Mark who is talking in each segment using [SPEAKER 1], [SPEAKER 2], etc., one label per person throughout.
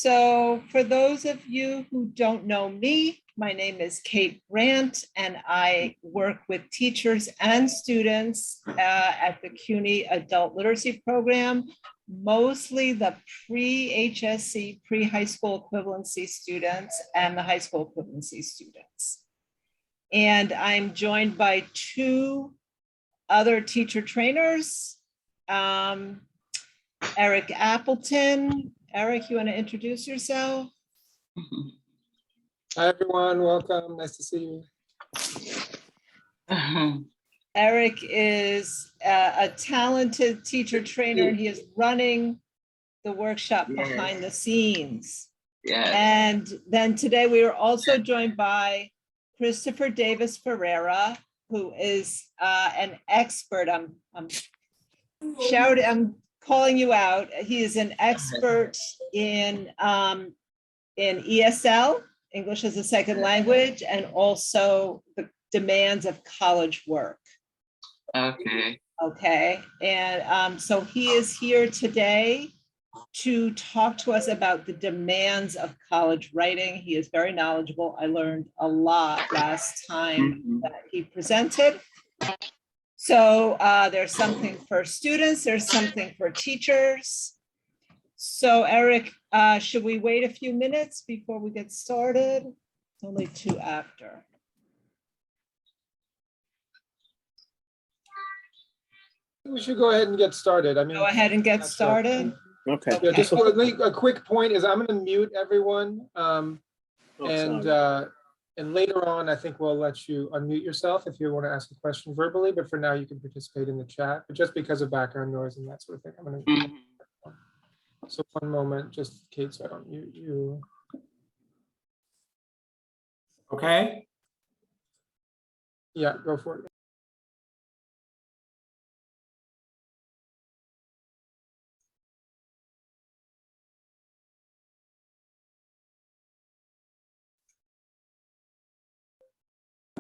[SPEAKER 1] So for those of you who don't know me, my name is Kate Brandt, and I work with teachers and students at the CUNY Adult Literacy Program, mostly the pre-HSC, pre-high school equivalency students and the high school equivalency students. And I'm joined by two other teacher trainers, Eric Appleton. Eric, you want to introduce yourself?
[SPEAKER 2] Hi, everyone. Welcome. Nice to see you.
[SPEAKER 1] Eric is a talented teacher trainer, and he is running the workshop behind the scenes. And then today we are also joined by Christopher Davis-Ferreira, who is an expert. I'm calling you out. He is an expert in ESL, English as a second language, and also the demands of college work. Okay. And so he is here today to talk to us about the demands of college writing. He is very knowledgeable. I learned a lot last time that he presented. So there's something for students, there's something for teachers. So Eric, should we wait a few minutes before we get started? Only two after.
[SPEAKER 2] We should go ahead and get started. I mean,
[SPEAKER 1] go ahead and get started.
[SPEAKER 3] Okay.
[SPEAKER 2] Yeah, just a quick point is I'm going to mute everyone, and later on, I think we'll let you unmute yourself if you want to ask a question verbally. But for now, you can participate in the chat. But just because of background noise and that sort of thing, I'm going to. So one moment, just Kate, so I don't mute you.
[SPEAKER 3] Okay.
[SPEAKER 2] Yeah, go for it.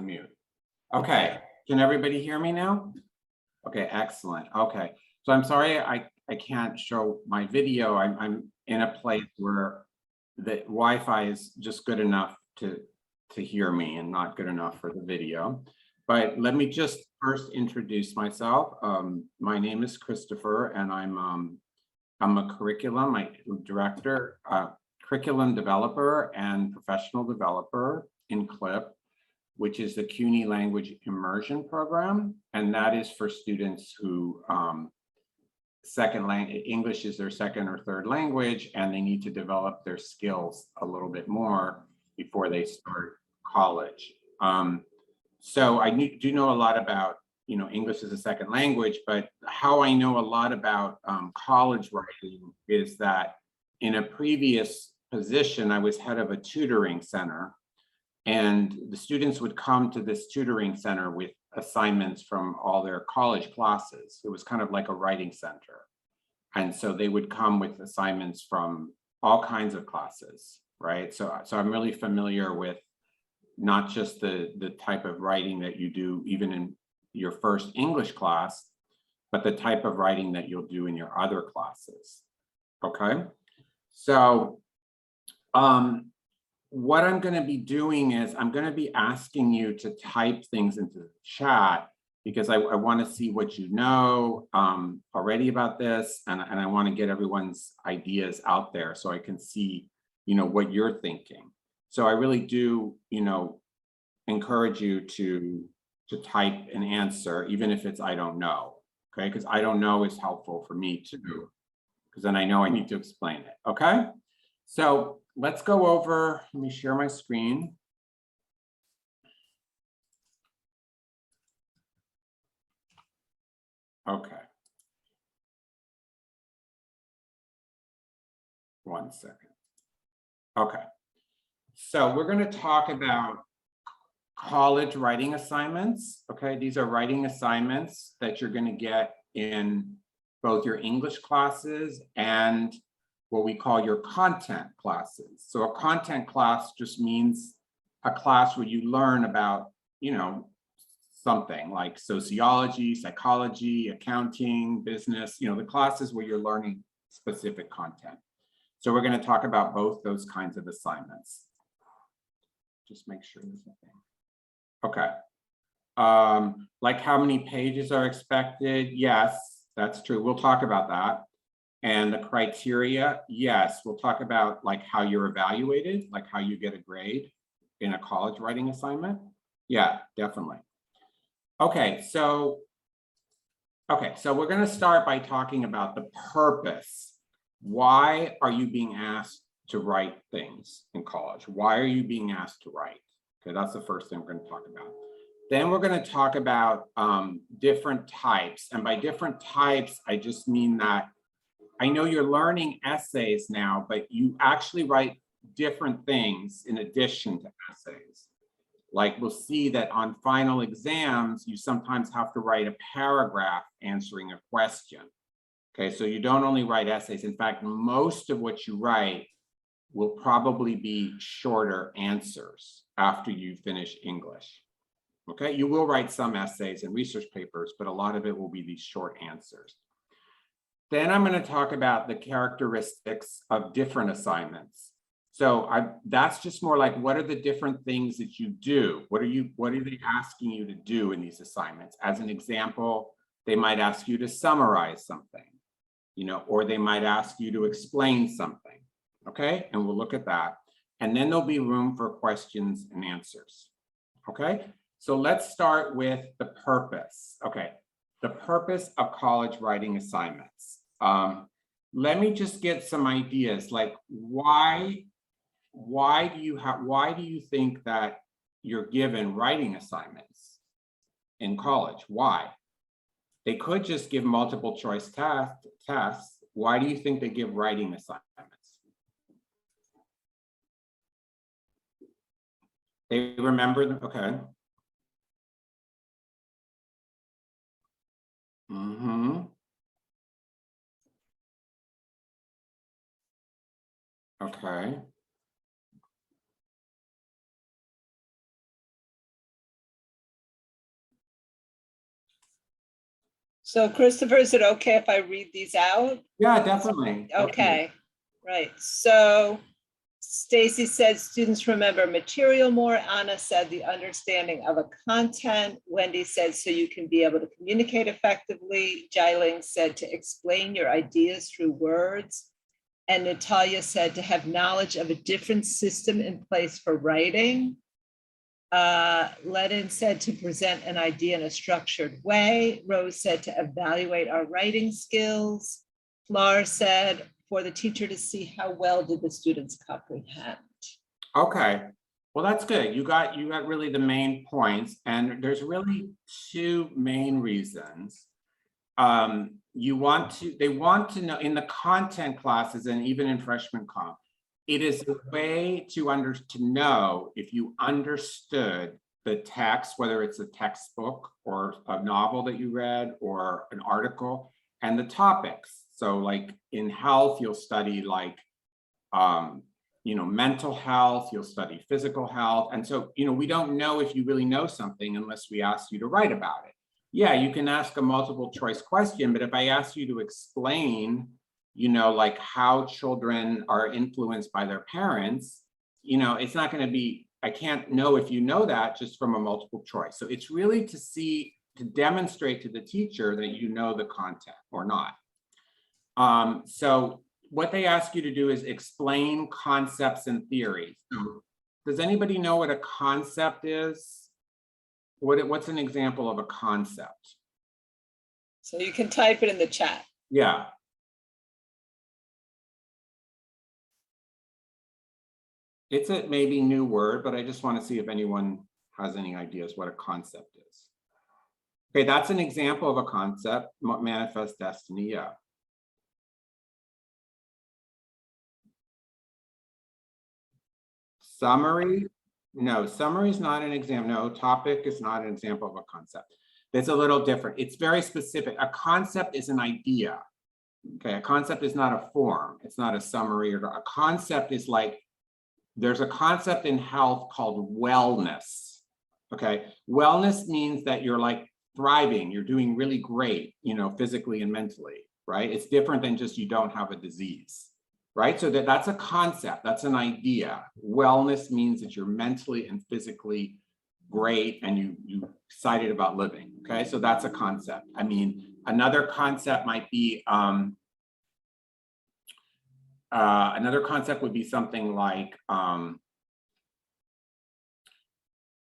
[SPEAKER 3] Mute. Okay, can everybody hear me now? Okay, excellent. Okay, so I'm sorry I can't show my video. I'm in a place where the Wi-Fi is just good enough to hear me and not good enough for the video. But let me just first introduce myself. My name is Christopher, and I'm a curriculum director, curriculum developer and professional developer in CLIP, which is the CUNY Language Immersion program. And that is for students who English is their second or third language, and they need to develop their skills a little bit more before they start college. So I do know a lot about, English as a second language, but how I know a lot about college writing is that in a previous position, I was head of a tutoring center. And the students would come to this tutoring center with assignments from all their college classes. It was kind of like a writing center. And so they would come with assignments from all kinds of classes, right? So I'm really familiar with not just the type of writing that you do even in your first English class, but the type of writing that you'll do in your other classes, okay? So, what I'm going to be doing is I'm going to be asking you to type things into the chat because I want to see what you know already about this, and I want to get everyone's ideas out there so I can see, what you're thinking. So I really do, encourage you to type an answer, even if it's I don't know, okay? Because I don't know is helpful for me too, because then I know I need to explain it, okay? So let's go over, let me share my screen. Okay. 1 second. Okay. So we're going to talk about college writing assignments. Okay, these are writing assignments that you're going to get in both your English classes and what we call your content classes. So a content class just means a class where you learn about, something like sociology, psychology, accounting, business, the classes where you're learning specific content. So we're going to talk about both those kinds of assignments. Just make sure there's nothing. Okay. Like how many pages are expected? Yes, that's true. We'll talk about that. And the criteria, yes, we'll talk about like how you're evaluated, like how you get a grade in a college writing assignment. Yeah, definitely. Okay, so we're going to start by talking about the purpose. Why are you being asked to write things in college? Why are you being asked to write? Okay, that's the first thing we're going to talk about. Then we're going to talk about different types. And by different types, I just mean that I know you're learning essays now, but you actually write different things in addition to essays. Like we'll see that on final exams, you sometimes have to write a paragraph answering a question. Okay, so you don't only write essays. In fact, most of what you write will probably be shorter answers after you finish English. Okay, you will write some essays and research papers, but a lot of it will be these short answers. Then I'm going to talk about the characteristics of different assignments. So that's just more like, what are the different things that you do? What are they asking you to do in these assignments? As an example, they might ask you to summarize something, you know, or they might ask you to explain something. Okay, and we'll look at that. And then there'll be room for questions and answers. Okay, so let's start with the purpose. Okay, the purpose of college writing assignments. Let me just get some ideas, like why do you think that you're given writing assignments in college? Why? They could just give multiple choice tests. Why do you think they give writing assignments? They remember them, okay. Mm-hmm. Okay.
[SPEAKER 1] So Christopher, is it okay if I read these out?
[SPEAKER 3] Yeah, definitely.
[SPEAKER 1] Okay, right. So Stacy said students remember material more. Anna said the understanding of a content. Wendy said so you can be able to communicate effectively. Jiling said to explain your ideas through words. And Natalia said to have knowledge of a different system in place for writing. Ledin said to present an idea in a structured way. Rose said to evaluate our writing skills. Flora said for the teacher to see how well did the students comprehend.
[SPEAKER 3] Okay, well, that's good. You got really the main points, and there's really two main reasons. They want to know in the content classes and even in freshman comp, it is a way to know if you understood the text, whether it's a textbook or a novel that you read or an article, and the topics. So like in health, you'll study like, you know, mental health, you'll study physical health. And so, you know, we don't know if you really know something unless we ask you to write about it. Yeah, you can ask a multiple choice question, but if I ask you to explain, you know, like how children are influenced by their parents, you know, it's not going to be, I can't know if you know that just from a multiple choice. So it's really to demonstrate to the teacher that you know the content or not. So what they ask you to do is explain concepts and theories. Does anybody know what a concept is? What's an example of a concept?
[SPEAKER 1] So you can type it in the chat.
[SPEAKER 3] Yeah. It's a maybe new word, but I just want to see if anyone has any ideas what a concept is. Okay, that's an example of a concept, manifest destiny, yeah. Summary, no, summary is not an example. No, topic is not an example of a concept. It's a little different. It's very specific. A concept is an idea. Okay, a concept is not a form. It's not a summary. Or a concept is like, there's a concept in health called wellness. Okay, wellness means that you're like thriving. You're doing really great, you know, physically and mentally, right? It's different than just you don't have a disease. right? So that's a concept, that's an idea. Wellness means that you're mentally and physically great and you excited about living, okay? So that's a concept. I mean, another concept might be, another concept would be something like,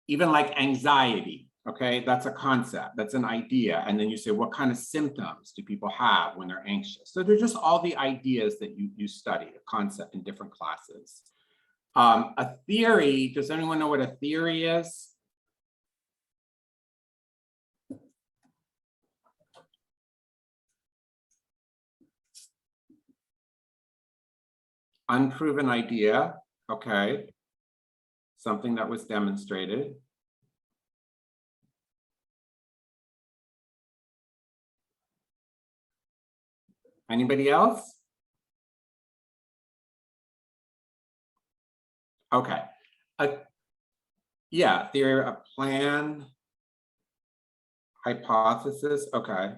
[SPEAKER 3] even like anxiety, okay? That's a concept, that's an idea. And then you say, what kind of symptoms do people have when they're anxious? So they're just all the ideas that you study, a concept in different classes. A theory, does anyone know what a theory is? Unproven idea, okay. Something that was demonstrated. Anybody else? Okay. Yeah, theory, a plan, hypothesis, okay.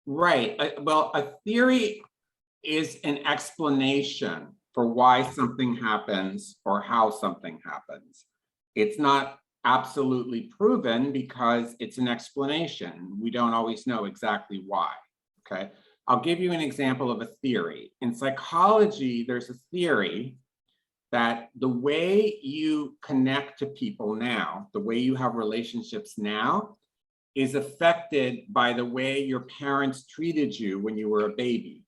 [SPEAKER 3] Right, well, a theory is an explanation for why something happens or how something happens. It's not absolutely proven because it's an explanation. We don't always know exactly why, okay? I'll give you an example of a theory. In psychology, there's a theory that the way you connect to people now, the way you have relationships now, is affected by the way your parents treated you when you were a baby.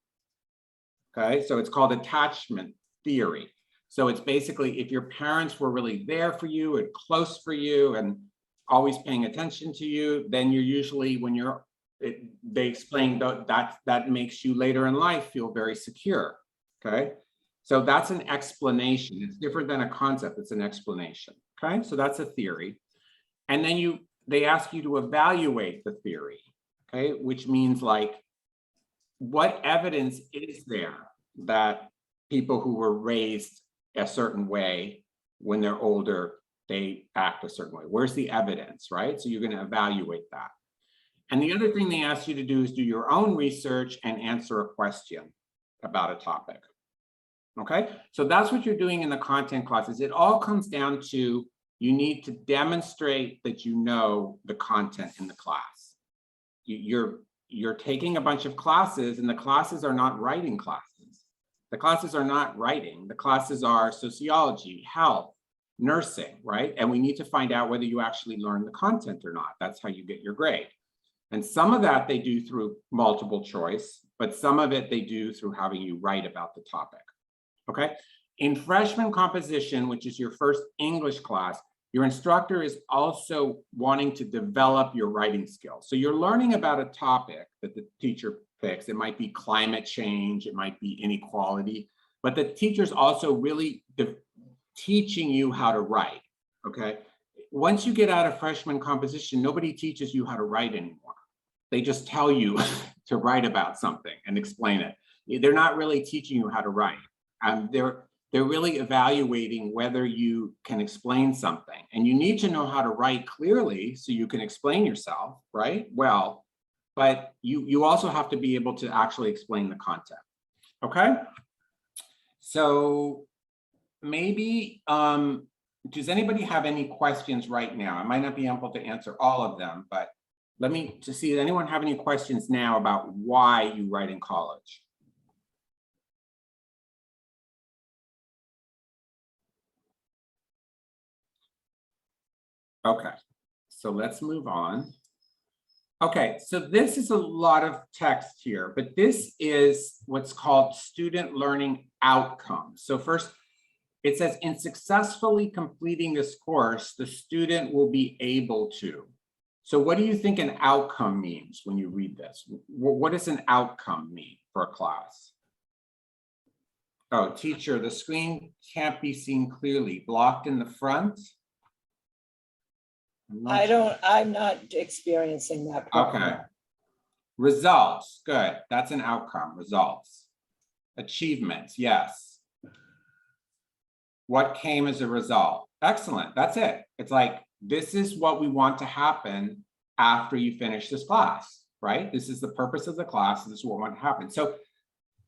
[SPEAKER 3] Okay, so it's called attachment theory. So it's basically if your parents were really there for you and close for you and always paying attention to you, then you're usually, when you're, they explain that makes you later in life feel very secure. Okay, so that's an explanation. It's different than a concept, it's an explanation. Okay, so that's a theory. And then they ask you to evaluate the theory, okay, which means like, what evidence is there that people who were raised a certain way, when they're older, they act a certain way? Where's the evidence, right? So you're going to evaluate that. And the other thing they ask you to do is do your own research and answer a question about a topic. Okay, so that's what you're doing in the content classes. It all comes down to, you need to demonstrate that you know the content in the class. You're taking a bunch of classes, and the classes are not writing classes. The classes are not writing. The classes are sociology, health, nursing, right? And we need to find out whether you actually learn the content or not. That's how you get your grade. And some of that they do through multiple choice, but some of it they do through having you write about the topic, okay? In freshman composition, which is your first English class, your instructor is also wanting to develop your writing skills. So you're learning about a topic that the teacher picks. It might be climate change, it might be inequality, but the teacher's also really teaching you how to write, okay? Once you get out of freshman composition, nobody teaches you how to write anymore. They just tell you to write about something and explain it. They're not really teaching you how to write. They're really evaluating whether you can explain something, and you need to know how to write clearly so you can explain yourself, right? Well, but you also have to be able to actually explain the content, okay? So maybe, does anybody have any questions right now? I might not be able to answer all of them, but let me to see, does anyone have any questions now about why you write in college? Okay, so let's move on. Okay, so this is a lot of text here, but this is what's called student learning outcomes. So first, it says, in successfully completing this course, the student will be able to. So what do you think an outcome means when you read this? What does an outcome mean for a class? Oh, teacher, the screen can't be seen clearly, blocked in the front.
[SPEAKER 1] I'm not experiencing that problem.
[SPEAKER 3] Okay. Results, good. That's an outcome, results. Achievements, yes. What came as a result? Excellent, that's it. It's like, this is what we want to happen after you finish this class, right? This is the purpose of the class, this is what wants to happen. So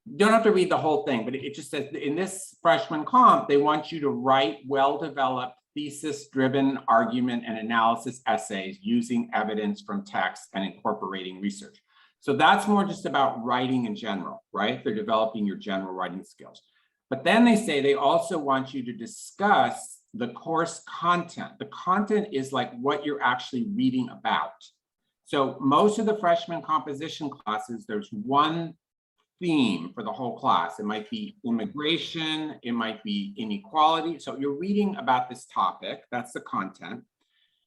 [SPEAKER 3] You don't have to read the whole thing, but it just says in this freshman comp, they want you to write well-developed thesis-driven argument and analysis essays using evidence from text and incorporating research. So that's more just about writing in general, right? They're developing your general writing skills. But then they say they also want you to discuss the course content. The content is like what you're actually reading about. So most of the freshman composition classes, there's one theme for the whole class. It might be immigration, it might be inequality. So you're reading about this topic, that's the content,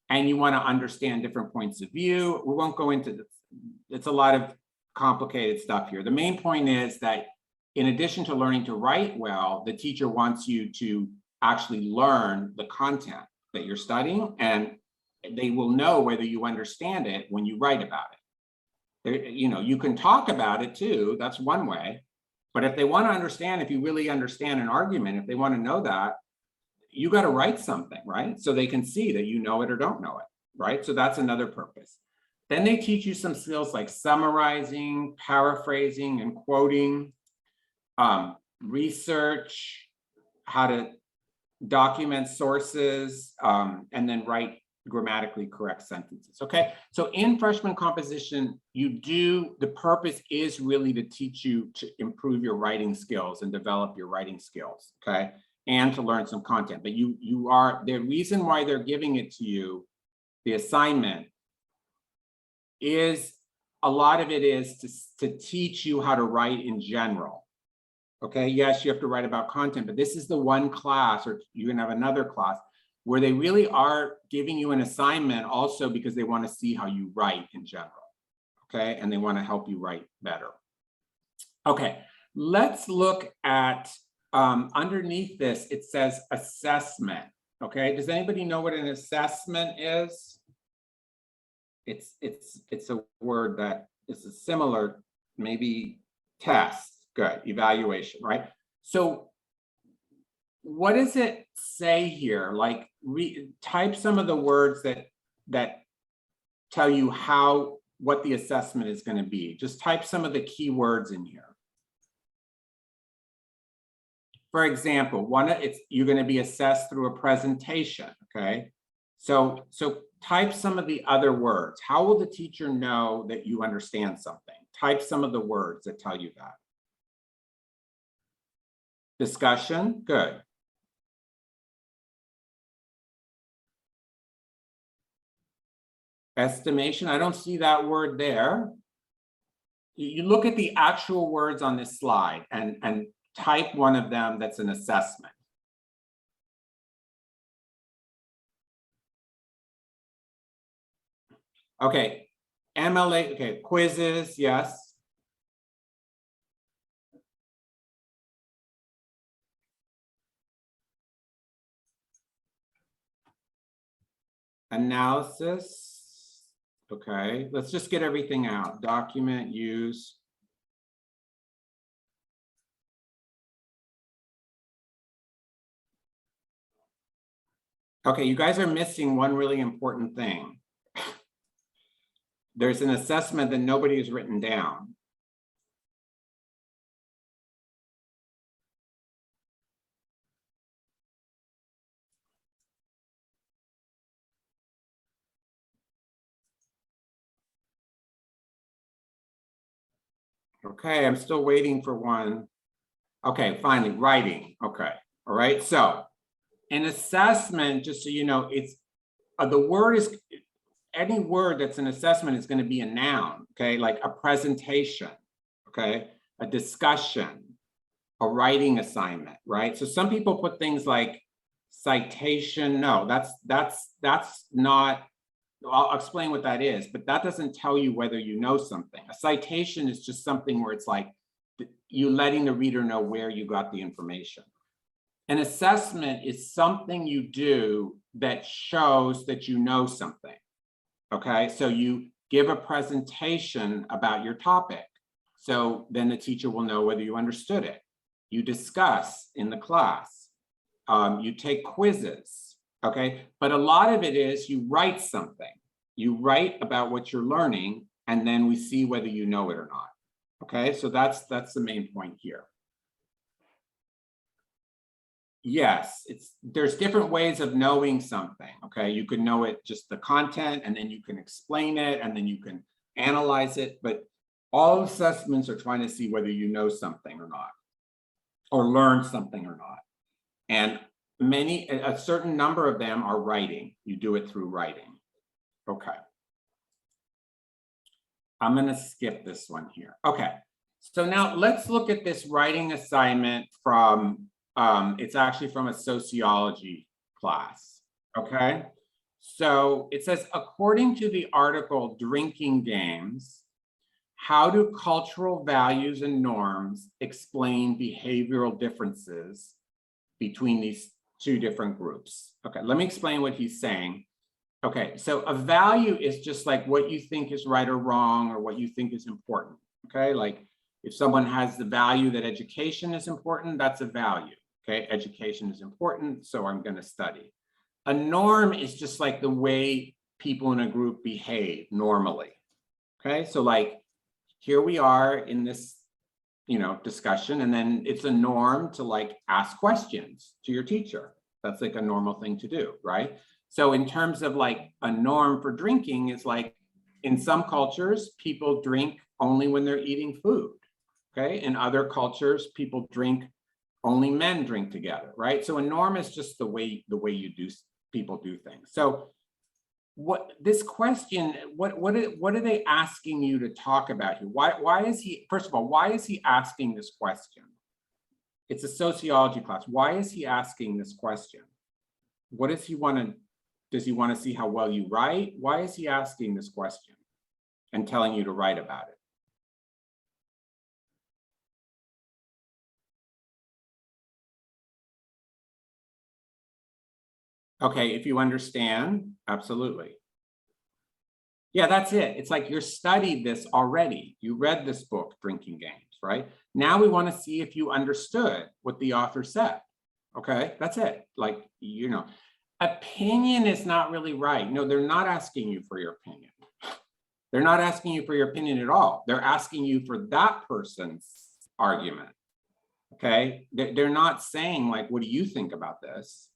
[SPEAKER 3] and you want to understand different points of view. We won't go into this. It's a lot of complicated stuff here. The main point is that in addition to learning to write well, the teacher wants you to actually learn the content that you're studying, and they will know whether you understand it when you write about it. You know, you can talk about it too, that's one way, but if they want to understand, if you really understand an argument, if they want to know that, you got to write something, right? So they can see that you know it or don't know it, right? So that's another purpose. Then they teach you some skills like summarizing, paraphrasing, and quoting, research, how to document sources, and then write grammatically correct sentences. Okay, so in freshman composition, the purpose is really to teach you to improve your writing skills and develop your writing skills, okay, and to learn some content. But the reason why they're giving it to you, the assignment, is a lot of it is to teach you how to write in general. Okay, yes, you have to write about content, but this is the one class, or you're gonna have another class where they really are giving you an assignment also because they want to see how you write in general, okay? And they want to help you write better. Okay, let's look at, underneath this, it says assessment, okay? Does anybody know what an assessment is? It's a word that is a similar, maybe test, good, evaluation, right? So what does it say here? Like, type some of the words that tell you what the assessment is going to be. Just type some of the key words in here. For example, you're going to be assessed through a presentation. Okay, so type some of the other words. How will the teacher know that you understand something? Type some of the words that tell you that. Discussion, good. Estimation, I don't see that word there. You look at the actual words on this slide and type one of them that's an assessment. Okay, MLA, okay, quizzes, yes. Analysis. Okay, let's just get everything out. Document, use. Okay, you guys are missing one really important thing. There's an assessment that nobody has written down. Okay, I'm still waiting for one. Okay, finally, writing. Okay, all right. So an assessment, just so you know, it's the word is, any word that's an assessment is going to be a noun. Okay, like a presentation. Okay, a discussion, a writing assignment. Right. So some people put things like citation. No, that's not. I'll explain what that is, but that doesn't tell you whether you know something. A citation is just something where it's like you letting the reader know where you got the information. An assessment is something you do that shows that you know something. Okay, so you give a presentation about your topic. So then the teacher will know whether you understood it. You discuss in the class. You take quizzes. Okay, but a lot of it is you write something. You write about what you're learning, and then we see whether you know it or not. Okay, so that's the main point here. Yes, there's different ways of knowing something. Okay, you can know it just the content, and then you can explain it, and then you can analyze it. But all assessments are trying to see whether you know something or not, or learn something or not. And a certain number of them are writing. You do it through writing. Okay. I'm going to skip this one here. Okay. So now let's look at this writing assignment from, it's actually from a sociology class. Okay. So it says, according to the article, Drinking Games, how do cultural values and norms explain behavioral differences between these two different groups? Okay, let me explain what he's saying. Okay, so a value is just like what you think is right or wrong, or what you think is important. Okay, like if someone has the value that education is important, that's a value. Okay, education is important, so I'm going to study. A norm is just like the way people in a group behave normally. Okay, so like here we are in this, discussion, and then it's a norm to like ask questions to your teacher. That's like a normal thing to do, right? So in terms of like a norm for drinking is like in some cultures, people drink only when they're eating food. Okay, in other cultures, people drink, only men drink together, right? So a norm is just the way people do things. So what this question, what are they asking you to talk about here? Why is he, first of all, why is he asking this question? It's a sociology class. Why is he asking this question? What does he want to, does he want to see how well you write? Why is he asking this question and telling you to write about it? Okay, if you understand, absolutely. Yeah, that's it. It's like you studied this already. You read this book, Drinking Games, right? Now we want to see if you understood what the author said. Okay, that's it. Like, opinion is not really right. No, they're not asking you for your opinion. They're not asking you for your opinion at all. They're asking you for that person's argument. Okay, they're not saying like, what do you think about this?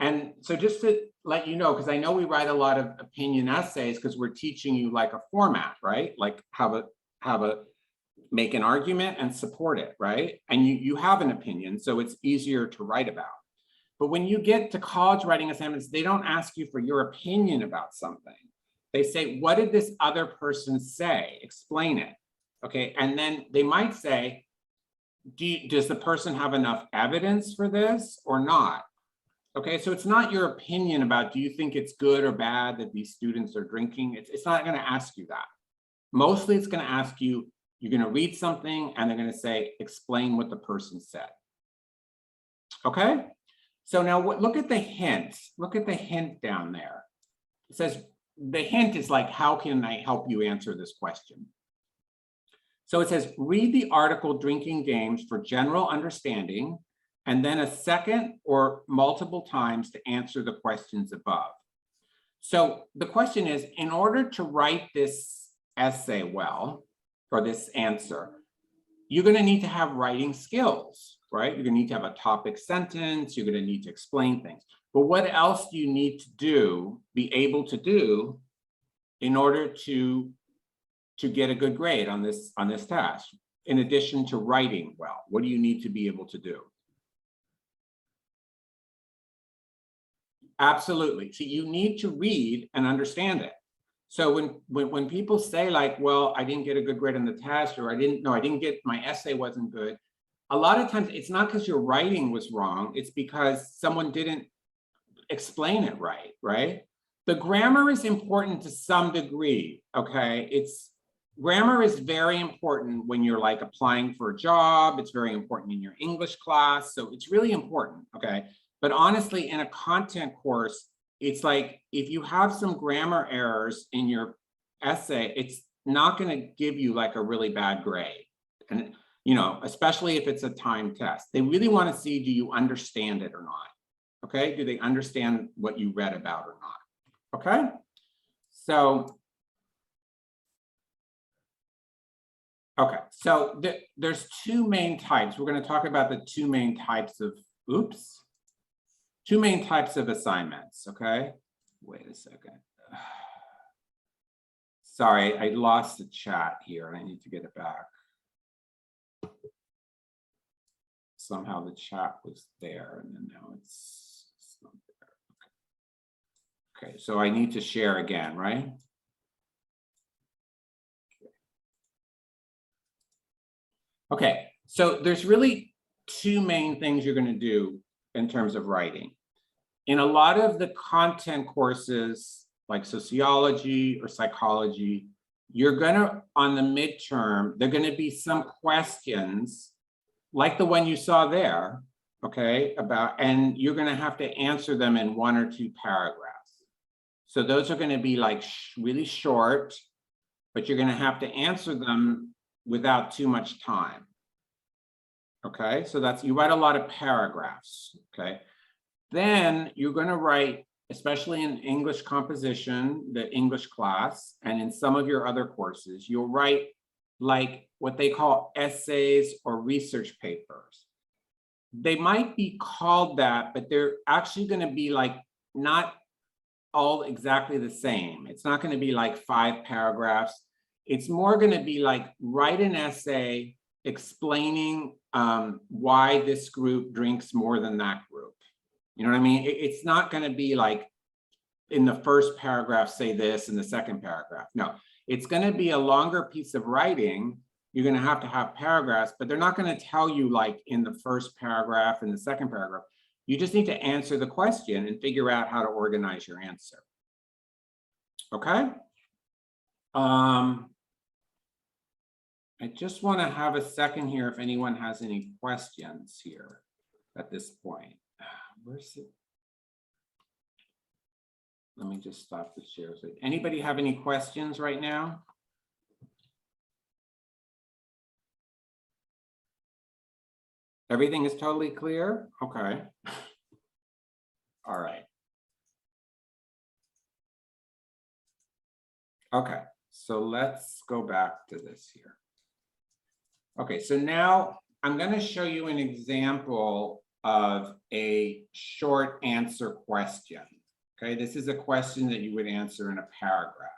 [SPEAKER 3] And so just to let you know, because I know we write a lot of opinion essays because we're teaching you like a format, right? Like how to make an argument and support it, right? And you have an opinion, so it's easier to write about. But when you get to college writing assignments, they don't ask you for your opinion about something. They say, what did this other person say? Explain it. Okay, and then they might say, does the person have enough evidence for this or not? Okay, so it's not your opinion about, do you think it's good or bad that these students are drinking? It's not going to ask you that. Mostly it's going to ask you, you're going to read something and they're going to say, explain what the person said. Okay, so now look at the hint. Look at the hint down there. It says, the hint is like, how can I help you answer this question? So it says, read the article Drinking Games for general understanding, and then a second or multiple times to answer the questions above. So the question is, in order to write this essay well, or this answer, you're going to need to have writing skills, right? You're going to need to have a topic sentence. You're going to need to explain things. But what else do you need to do, be able to do, in order to get a good grade on this task? In addition to writing well, what do you need to be able to do? Absolutely. See, you need to read and understand it. So when people say like, well, I didn't get a good grade on the test, or my essay wasn't good, a lot of times it's not because your writing was wrong, it's because someone didn't explain it right, right? The grammar is important to some degree, okay? Grammar is very important when you're like applying for a job. It's very important in your English class. So it's really important, okay? But honestly, in a content course, it's like, if you have some grammar errors in your essay, it's not going to give you like a really bad grade. And, especially if it's a timed test, they really want to see, do you understand it or not? Okay. Do they understand what you read about or not? Okay. So Okay, so there's two main types. We're going to talk about the two main types of, two main types of assignments, okay? Wait a second. Sorry, I lost the chat here and I need to get it back. Somehow the chat was there and then now it's not there. Okay, so I need to share again, right? Okay, so there's really two main things you're going to do in terms of writing. In a lot of the content courses, like sociology or psychology, you're going to, on the midterm, there are going to be some questions like the one you saw there, okay, and you're going to have to answer them in 1 or 2 paragraphs. So those are going to be like really short, but you're going to have to answer them without too much time. Okay, so that's, you write a lot of paragraphs, okay? Then you're going to write, especially in English composition, the English class, and in some of your other courses, you'll write like what they call essays or research papers. They might be called that, but they're actually going to be like not all exactly the same. It's not going to be like 5 paragraphs. It's more going to be like write an essay explaining why this group drinks more than that group. You know what I mean? It's not going to be like in the first paragraph, say this, in the second paragraph. No, it's going to be a longer piece of writing. You're going to have paragraphs, but they're not going to tell you like in the first paragraph and the second paragraph. You just need to answer the question and figure out how to organize your answer. Okay? I just want to have a second here if anyone has any questions here at this point. Where's it? Let me just stop the share. So anybody have any questions right now? Everything is totally clear? Okay. All right. Okay, so let's go back to this here. Okay, so now I'm going to show you an example of a short answer question. Okay, this is a question that you would answer in a paragraph.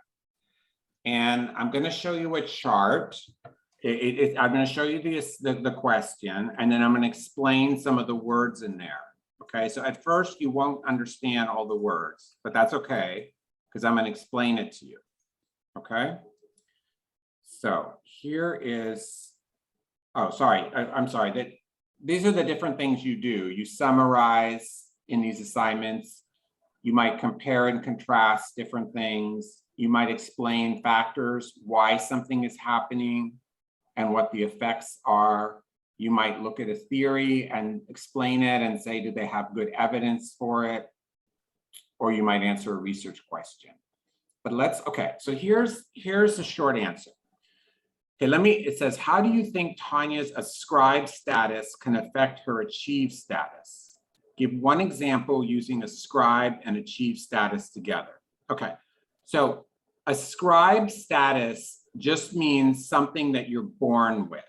[SPEAKER 3] And I'm going to show you a chart. I'm going to show you the question, and then I'm going to explain some of the words in there. Okay, so at first you won't understand all the words, but that's okay, because I'm going to explain it to you. Okay, so here is, oh, sorry, I'm sorry, that these are the different things you do. You summarize in these assignments. You might compare and contrast different things. You might explain factors, why something is happening and what the effects are. You might look at a theory and explain it and say, do they have good evidence for it? Or you might answer a research question. But okay, so here's the short answer. Okay, it says, how do you think Tanya's ascribed status can affect her achieved status? Give one example using ascribed and achieved status together. Okay, so ascribed status just means something that you're born with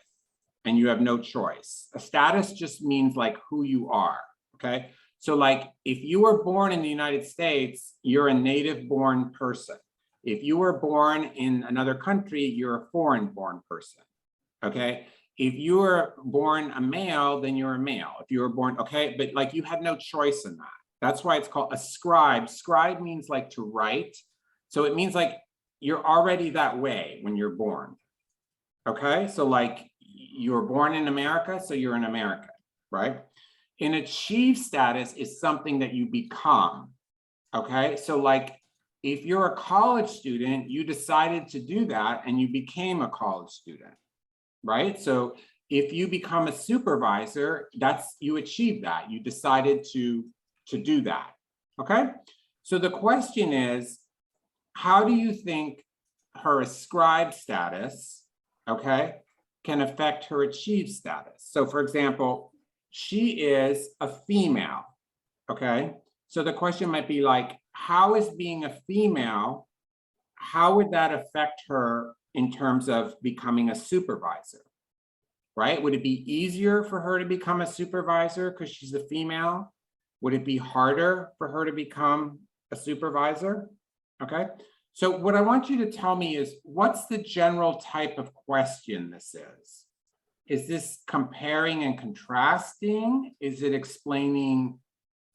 [SPEAKER 3] and you have no choice. A status just means like who you are, okay? So like if you were born in the United States, you're a native born person. If you were born in another country, you're a foreign born person, okay? If you were born a male, then you're a male. If you were born, okay, but like you had no choice in that. That's why it's called ascribe. Scribe means like to write. So it means like you're already that way when you're born, okay? So like you were born in America, so you're an American, right? An achieved status is something that you become, okay? So like if you're a college student, you decided to do that and you became a college student, right? So if you become a supervisor, you achieved that. You decided to do that, okay? So the question is, how do you think her ascribed status, okay, can affect her achieved status? So for example, she is a female, okay? So the question might be like, how is being a female, how would that affect her in terms of becoming a supervisor, right? Would it be easier for her to become a supervisor because she's a female? Would it be harder for her to become a supervisor? Okay, so what I want you to tell me is, what's the general type of question this is? Is this comparing and contrasting? Is it explaining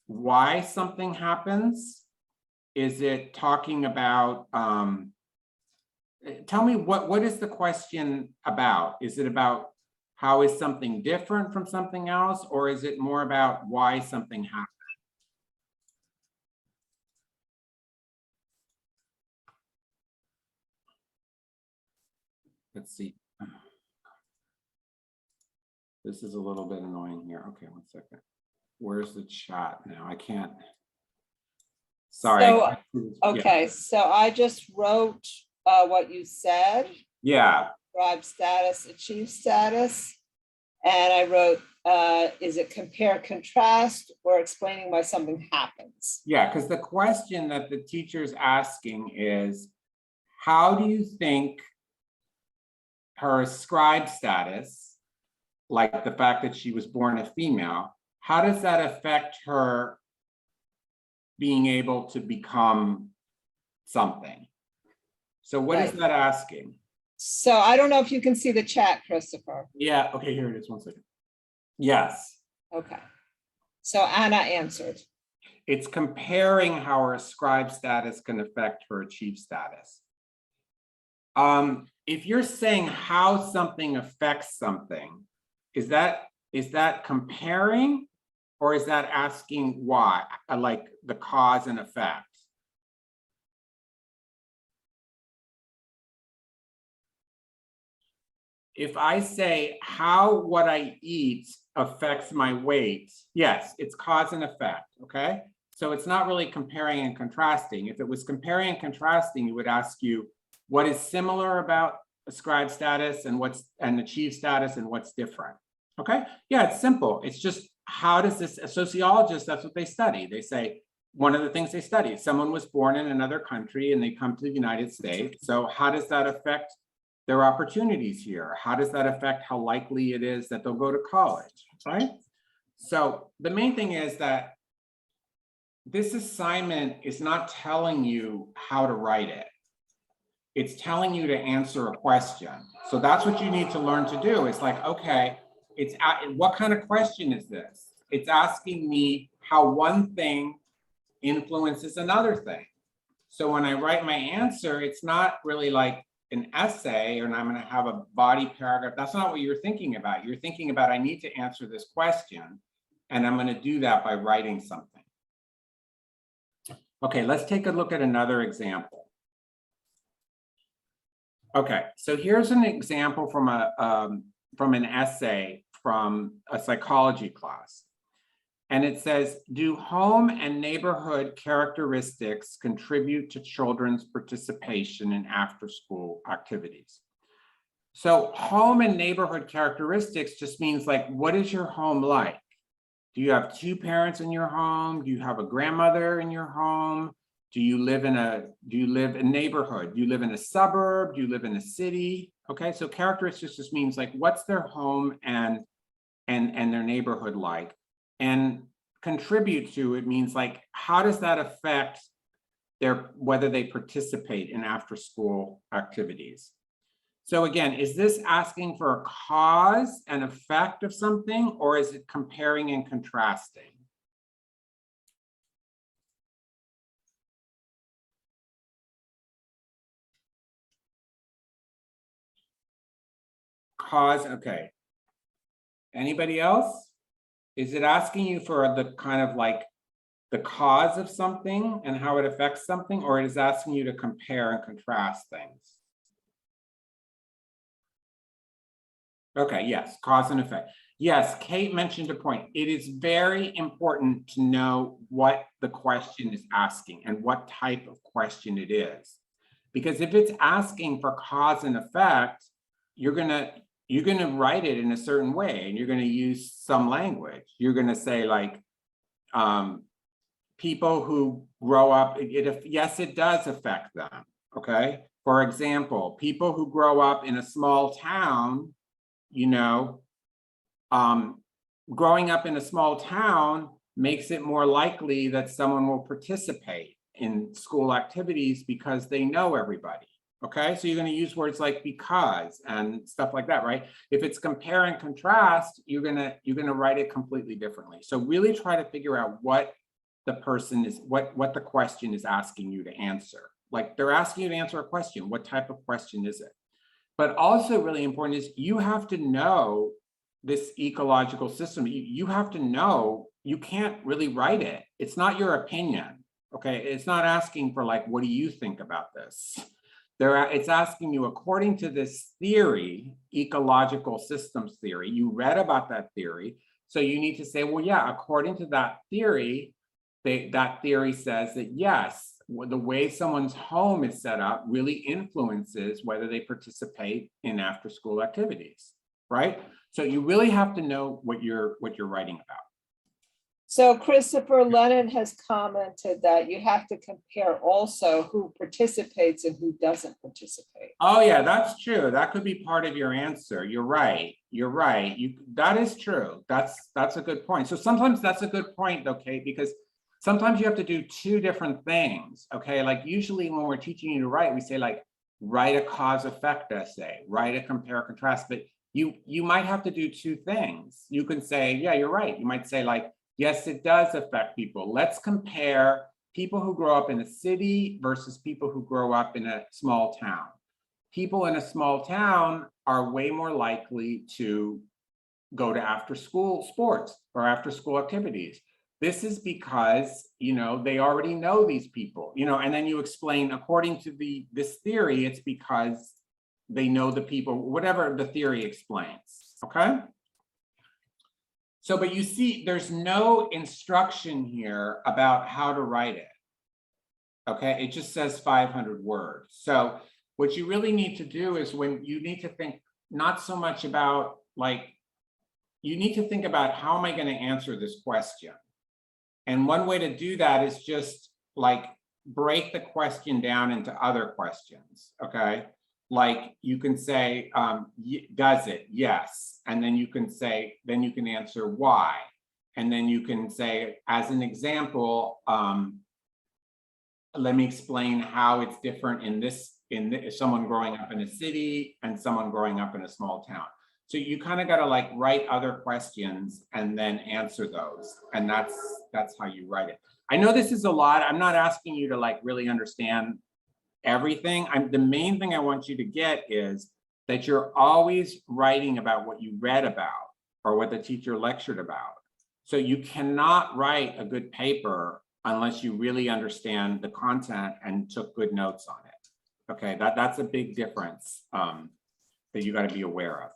[SPEAKER 3] why something happens? Is it talking about, tell me what is the question about? Is it about how is something different from something else, or is it more about why something happened? Let's see. This is a little bit annoying here. Okay, 1 second. Where's the chat now? I can't. Sorry.
[SPEAKER 1] So, okay, so I just wrote what you said.
[SPEAKER 3] Yeah.
[SPEAKER 1] Describe status, achieve status. And I wrote, is it compare, contrast, or explaining why something happens?
[SPEAKER 3] Yeah, because the question that the teacher's asking is, how do you think her ascribed status, like the fact that she was born a female, how does that affect her being able to become something? So what is that asking?
[SPEAKER 1] So I don't know if you can see the chat, Christopher.
[SPEAKER 3] Yeah, okay, here it is, 1 second. Yes.
[SPEAKER 1] Okay. So Anna answered.
[SPEAKER 3] It's comparing how her ascribed status can affect her achieved status. If you're saying how something affects something, is that comparing, or is that asking why, like the cause and effect? If I say how what I eat affects my weight, yes, it's cause and effect, okay? So it's not really comparing and contrasting. If it was comparing and contrasting, it would ask you what is similar about ascribed status and achieved status and what's different, okay? Yeah, it's simple. It's just, how does this, a sociologist, that's what they study. They say, one of the things they study, someone was born in another country and they come to the United States. So how does that affect their opportunities here? How does that affect how likely it is that they'll go to college, right? So the main thing is that this assignment is not telling you how to write it. It's telling you to answer a question. So that's what you need to learn to do. It's like, okay, what kind of question is this? It's asking me how one thing influences another thing. So when I write my answer, it's not really like an essay and I'm going to have a body paragraph. That's not what you're thinking about. You're thinking about, I need to answer this question, and I'm going to do that by writing something. Okay, let's take a look at another example. Okay, so here's an example from an essay from a psychology class. And it says, do home and neighborhood characteristics contribute to children's participation in after-school activities? So home and neighborhood characteristics just means, like, what is your home like? Do you have two parents in your home? Do you have a grandmother in your home? Do you live in a neighborhood? Do you live in a suburb? Do you live in a city? Okay, so characteristics just means, like, what's their home and their neighborhood like? And contribute to, it means, like, how does that affect whether they participate in after-school activities? So again, is this asking for a cause and effect of something, or is it comparing and contrasting? Cause, okay. Anybody else? Is it asking you for the kind of like the cause of something and how it affects something, or it is asking you to compare and contrast things? Okay, yes, cause and effect. Yes, Kate mentioned a point. It is very important to know what the question is asking and what type of question it is. Because if it's asking for cause and effect, you're gonna write it in a certain way, and you're gonna use some language. You're gonna say, like, people who grow up, yes, it does affect them, okay? For example, people who grow up in a small town, you know, growing up in a small town makes it more likely that someone will participate in school activities because they know everybody. Okay, so you're going to use words like because and stuff like that, right? If it's compare and contrast, you're gonna write it completely differently. So really try to figure out what the person is, what the question is asking you to answer. Like they're asking you to answer a question. What type of question is it? But also really important is you have to know this ecological system. You have to know, you can't really write it. It's not your opinion. Okay, it's not asking for like, what do you think about this? It's asking you, according to this theory, ecological systems theory, you read about that theory. So you need to say, well, yeah, according to that theory, that theory says that yes, the way someone's home is set up really influences whether they participate in after-school activities, right? So you really have to know what you're writing about.
[SPEAKER 1] So Christopher, Lennon has commented that you have to compare also who participates and who doesn't participate.
[SPEAKER 3] Oh yeah, that's true. That could be part of your answer. You're right. You're right. That is true. That's a good point. So sometimes that's a good point, okay, because sometimes you have to do two different things, okay? Like usually when we're teaching you to write, we say like, write a cause-effect essay, write a compare-contrast, but you might have to do two things. You can say, yeah, you're right. You might say like, yes, it does affect people. Let's compare people who grow up in a city versus people who grow up in a small town. People in a small town are way more likely to go to after-school sports or after-school activities. This is because, you know, they already know these people, you know, and then you explain, according to this theory, it's because they know the people, whatever the theory explains, okay? So, but you see, there's no instruction here about how to write it, okay? It just says 500 words. So what you really need to do is when you need to think not so much about like, you need to think about how am I going to answer this question? And one way to do that is just like break the question down into other questions, okay? Like you can say, does it? Yes. And then you can say, then you can answer why. And then you can say, as an example, let me explain how it's different in someone growing up in a city and someone growing up in a small town. So you kind of got to like write other questions and then answer those. And that's how you write it. I know this is a lot. I'm not asking you to like really understand everything. The main thing I want you to get is that you're always writing about what you read about or what the teacher lectured about. So you cannot write a good paper unless you really understand the content and took good notes on it. Okay, that's a big difference that you got to be aware of.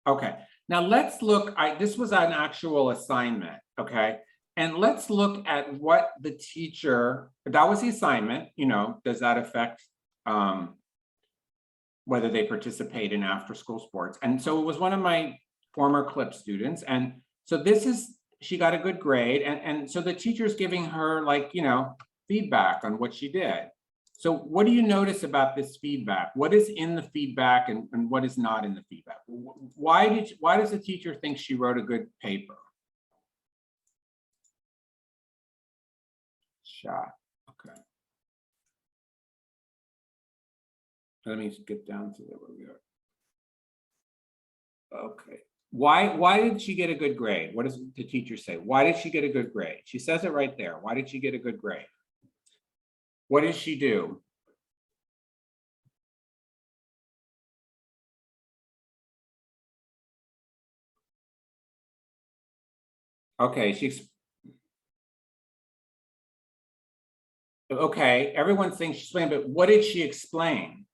[SPEAKER 3] Okay, now let's look, this was an actual assignment, okay? And let's look at what the teacher, that was the assignment, you know, does that affect whether they participate in after-school sports? And so it was one of my former CLIP students. And so she got a good grade. And so the teacher's giving her like, you know, feedback on what she did. So what do you notice about this feedback? What is in the feedback and what is not in the feedback? Why does the teacher think she wrote a good paper? Shot. Okay. Let me get down to where we are. Okay. Why did she get a good grade? What does the teacher say? Why did she get a good grade? She says it right there. Why did she get a good grade? What did she do? Okay, okay, everyone's saying she explained, but what did she explain?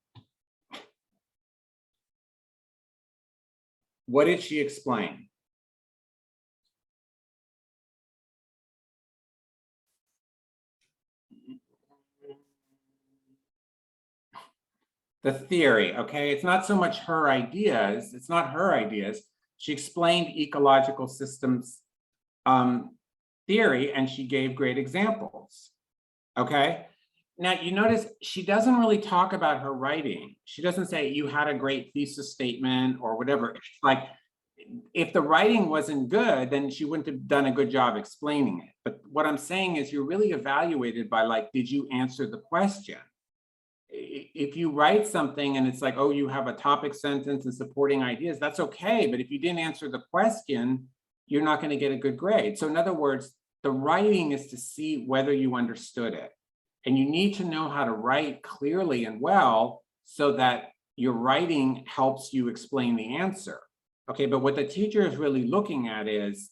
[SPEAKER 3] What did she explain? The theory, okay? It's not so much her ideas. It's not her ideas. She explained ecological systems theory and she gave great examples, okay? Now, you notice she doesn't really talk about her writing. She doesn't say you had a great thesis statement or whatever. It's like, if the writing wasn't good, then she wouldn't have done a good job explaining it. But what I'm saying is you're really evaluated by like, did you answer the question? If you write something and it's like, oh, you have a topic sentence and supporting ideas, that's okay. But if you didn't answer the question, you're not going to get a good grade. So in other words, the writing is to see whether you understood it. And you need to know how to write clearly and well so that your writing helps you explain the answer. Okay, but what the teacher is really looking at is,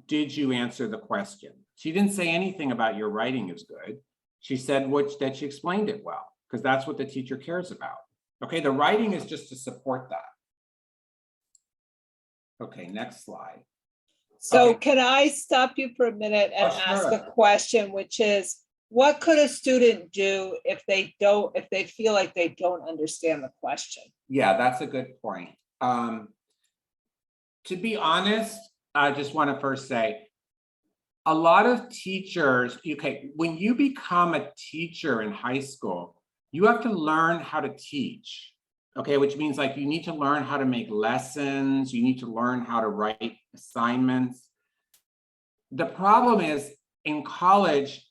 [SPEAKER 3] did you answer the question? She didn't say anything about your writing is good. She said that she explained it well, because that's what the teacher cares about. Okay, the writing is just to support that. Okay, next slide.
[SPEAKER 1] So
[SPEAKER 3] Okay.
[SPEAKER 1] can I stop you for a minute and
[SPEAKER 3] Oh,
[SPEAKER 1] ask
[SPEAKER 3] sure.
[SPEAKER 1] a question, which is, what could a student do if they feel like they don't understand the question?
[SPEAKER 3] Yeah, that's a good point. To be honest, I just want to first say, a lot of teachers, okay, when you become a teacher in high school, you have to learn how to teach, okay, which means like you need to learn how to make lessons, you need to learn how to write assignments. The problem is in college,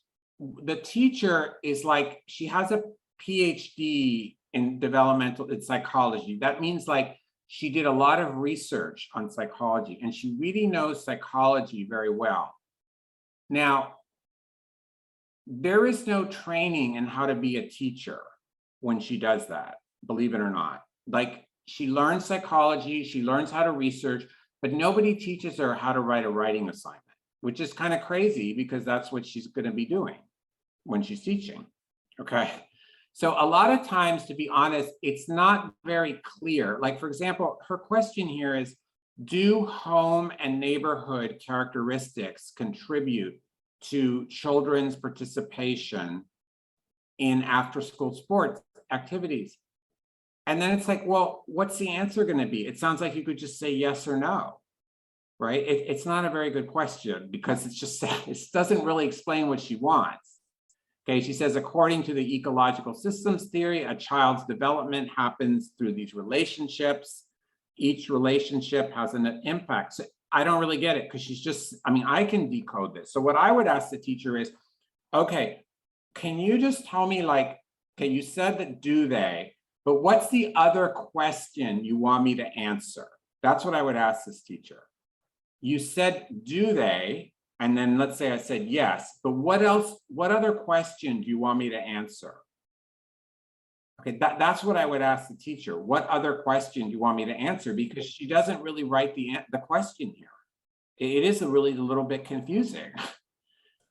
[SPEAKER 3] the teacher is like, she has a PhD in psychology. That means like she did a lot of research on psychology and she really knows psychology very well. Now, there is no training in how to be a teacher when she does that, believe it or not. Like, she learns psychology, she learns how to research, but nobody teaches her how to write a writing assignment, which is kind of crazy because that's what she's going to be doing when she's teaching. Okay. So a lot of times, to be honest, it's not very clear. Like, for example, her question here is, do home and neighborhood characteristics contribute to children's participation in after-school sports activities? And then it's like, well, what's the answer going to be? It sounds like you could just say yes or no, right? It's not a very good question because it doesn't really explain what she wants. Okay, she says, according to the ecological systems theory, a child's development happens through these relationships. Each relationship has an impact. So I don't really get it because she's just, I mean, I can decode this. So what I would ask the teacher is, okay, can you just tell me, like, okay, you said that do they, but what's the other question you want me to answer? That's what I would ask this teacher. You said, do they? And then let's say I said yes, but what else, what other question do you want me to answer? Okay, that's what I would ask the teacher. What other question do you want me to answer? Because she doesn't really write the question here. It is a little bit confusing.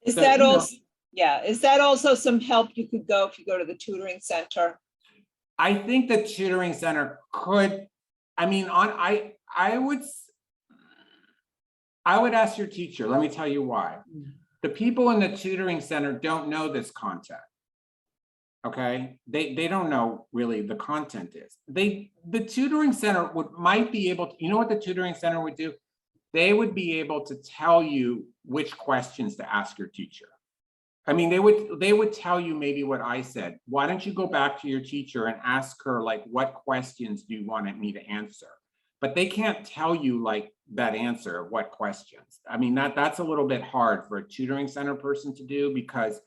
[SPEAKER 1] Is
[SPEAKER 3] So,
[SPEAKER 1] that also, yeah, is that also some help you could go if you go to the tutoring center?
[SPEAKER 3] I think the tutoring center could, I mean, I would ask your teacher, let me tell you why. The people in the tutoring center don't know this content. Okay, they don't know really the content is. The tutoring center might be able to, you know what the tutoring center would do? They would be able to tell you which questions to ask your teacher. I mean, they would tell you maybe what I said. Why don't you go back to your teacher and ask her, like, what questions do you want me to answer? But they can't tell you like that answer of what questions. I mean, that's a little bit hard for a tutoring center person to do because,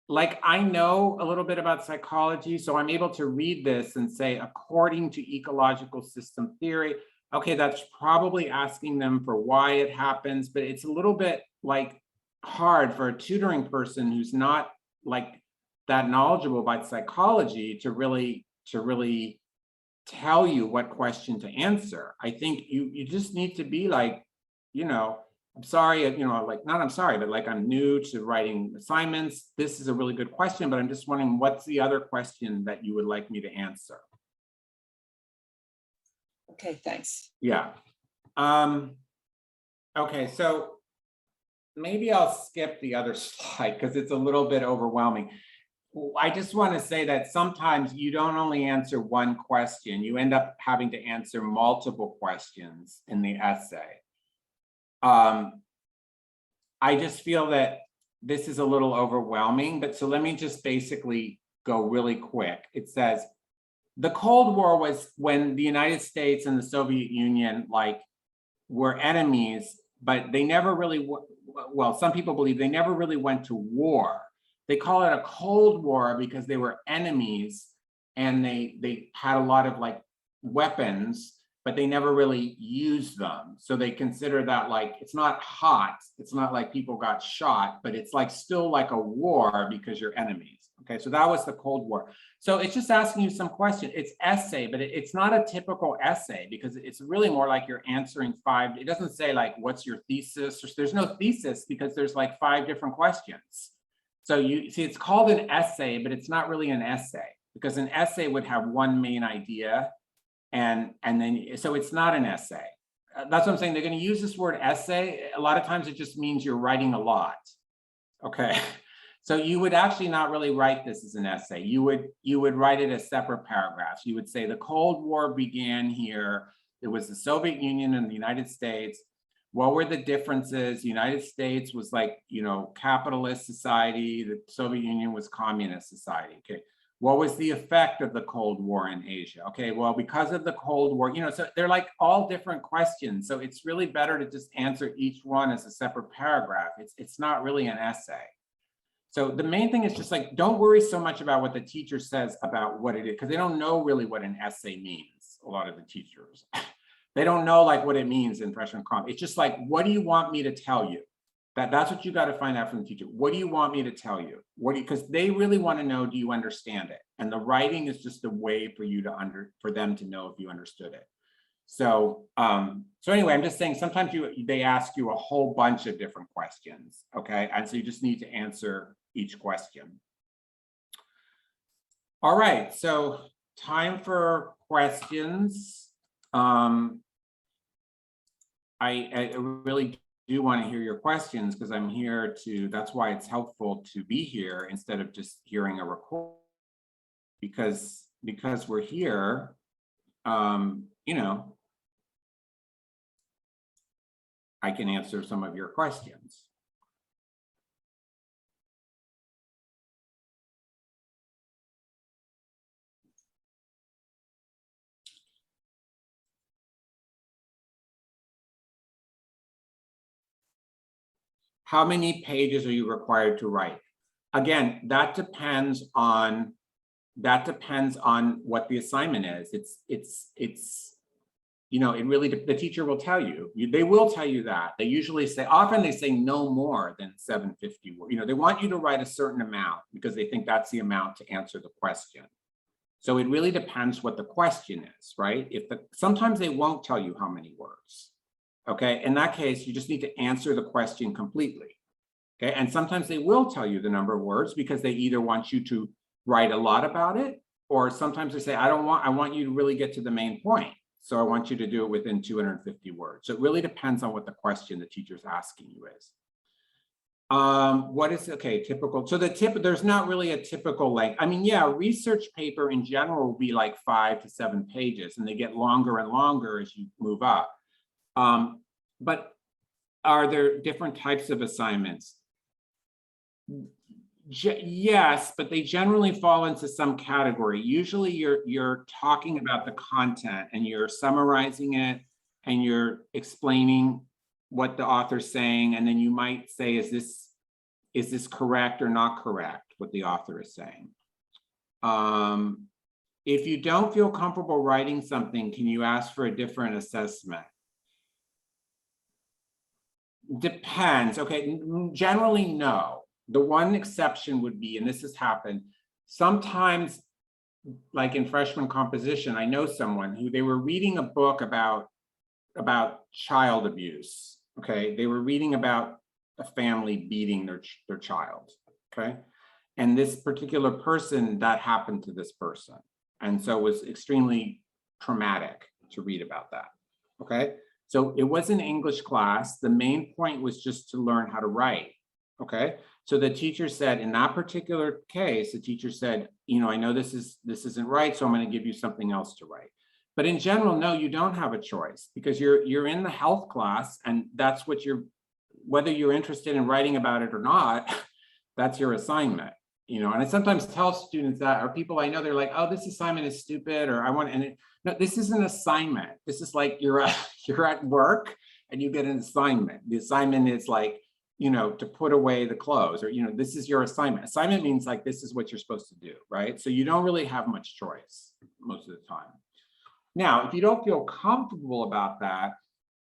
[SPEAKER 3] like, I know a little bit about psychology, so I'm able to read this and say, according to ecological system theory, okay, that's probably asking them for why it happens, but it's a little bit like hard for a tutoring person who's not like that knowledgeable about psychology to really tell you what question to answer. I think you just need to be like, you know, I'm sorry, you know, like, not I'm sorry, but like, I'm new to writing assignments. This is a really good question, but I'm just wondering what's the other question that you would like me to answer?
[SPEAKER 1] Okay, thanks.
[SPEAKER 3] Yeah. Okay, so maybe I'll skip the other slide because it's a little bit overwhelming. I just want to say that sometimes you don't only answer one question, you end up having to answer multiple questions in the essay. I just feel that this is a little overwhelming, but so let me just basically go really quick. It says, the Cold War was when the United States and the Soviet Union like were enemies, but they never really, well, some people believe they never really went to war. They call it a Cold War because they were enemies and they had a lot of like weapons, but they never really used them. So they consider that like, it's not hot. It's not like people got shot, but it's like still like a war because you're enemies. Okay, so that was the Cold War. So it's just asking you some question. It's essay, but it's not a typical essay because it's really more like you're answering five. It doesn't say like, what's your thesis? Or there's no thesis because there's like 5 different questions. So you see, it's called an essay, but it's not really an essay because an essay would have one main idea. And then, so it's not an essay. That's what I'm saying. They're going to use this word essay. A lot of times it just means you're writing a lot. Okay. So you would actually not really write this as an essay. You would write it as separate paragraphs. You would say the Cold War began here. It was the Soviet Union and the United States. What were the differences? The United States was like, you know, capitalist society. The Soviet Union was communist society. Okay. What was the effect of the Cold War in Asia? Okay, well, because of the Cold War, you know, so they're like all different questions. So it's really better to just answer each one as a separate paragraph. It's not really an essay. So the main thing is just like, don't worry so much about what the teacher says about what it is, because they don't know really what an essay means, a lot of the teachers. They don't know like what it means in freshman comp. It's just like, what do you want me to tell you? That's what you got to find out from the teacher. What do you want me to tell you? Because they really want to know, do you understand it? And the writing is just a way for you for them to know if you understood it. So, so anyway, I'm just saying sometimes they ask you a whole bunch of different questions, okay? And so you just need to answer each question. All right, so time for questions. I really do want to hear your questions because I'm here to, that's why it's helpful to be here instead of just hearing a record, because we're here, you know, I can answer some of your questions. How many pages are you required to write? Again, that depends on what the assignment is. It's you know, it really, the teacher will tell you. They will tell you that. They usually say, often they say no more than 750 words. You know, they want you to write a certain amount because they think that's the amount to answer the question. So it really depends what the question is, right? Sometimes they won't tell you how many words. Okay, in that case, you just need to answer the question completely. Okay, and sometimes they will tell you the number of words because they either want you to write a lot about it, or sometimes they say, I want you to really get to the main point. So I want you to do it within 250 words. So it really depends on what the question the teacher's asking you is. What is, okay, typical. So there's not really a typical length. I mean, yeah, a research paper in general will be like 5 to 7 pages, and they get longer and longer as you move up. But are there different types of assignments? Yes, but they generally fall into some category. Usually you're talking about the content and you're summarizing it and you're explaining what the author's saying, and then you might say, is this correct or not correct, what the author is saying? If you don't feel comfortable writing something, can you ask for a different assessment? Depends. Okay, generally no. The one exception would be, and this has happened, sometimes like in freshman composition, I know someone who they were reading a book about child abuse. Okay, they were reading about a family beating their child. Okay, and this particular person, that happened to this person, and so it was extremely traumatic to read about that. Okay, so it was an English class. The main point was just to learn how to write. Okay, so the teacher said, in that particular case, the teacher said, you know, I know this isn't right, so I'm going to give you something else to write. But in general, no, you don't have a choice, because you're in the health class, and that's what whether you're interested in writing about it or not, That's your assignment, you know, and I sometimes tell students that, or people I know, they're like, oh, this assignment is stupid, or I want, and no, this is an assignment. This is like you're at work and you get an assignment. The assignment is like, you know, to put away the clothes, or, you know, this is your assignment. Assignment means like, this is what you're supposed to do, right? So you don't really have much choice most of the time. Now, if you don't feel comfortable about that,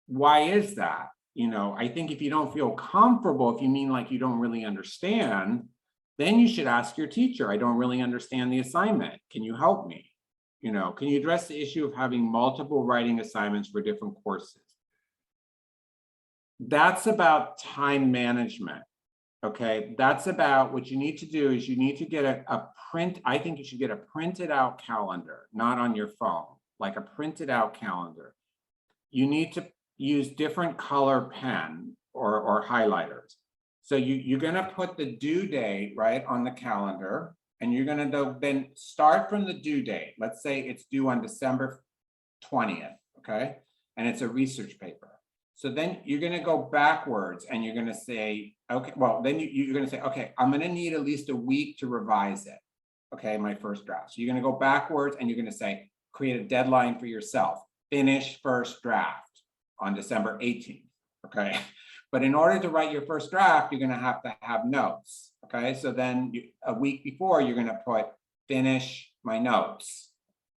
[SPEAKER 3] why is that? You know, I think if you don't feel comfortable, if you mean like you don't really understand, then you should ask your teacher, I don't really understand the assignment. Can you help me? You know, can you address the issue of having multiple writing assignments for different courses? That's about time management. Okay, that's about what you need to do is you need to get a print. I think you should get a printed out calendar, not on your phone, like a printed out calendar. You need to use different color pen or highlighters. So you're gonna put the due date right on the calendar, and you're gonna then start from the due date. Let's say it's due on December 20th, okay? And it's a research paper. So then you're gonna go backwards and you're gonna say, okay, well, then you're gonna say, okay, I'm gonna need at least a week to revise it, okay, my first draft. So you're gonna go backwards and you're gonna say, create a deadline for yourself, finish first draft on December 18th, okay? But in order to write your first draft, you're gonna have to have notes, okay? So then a week before, you're gonna put finish my notes,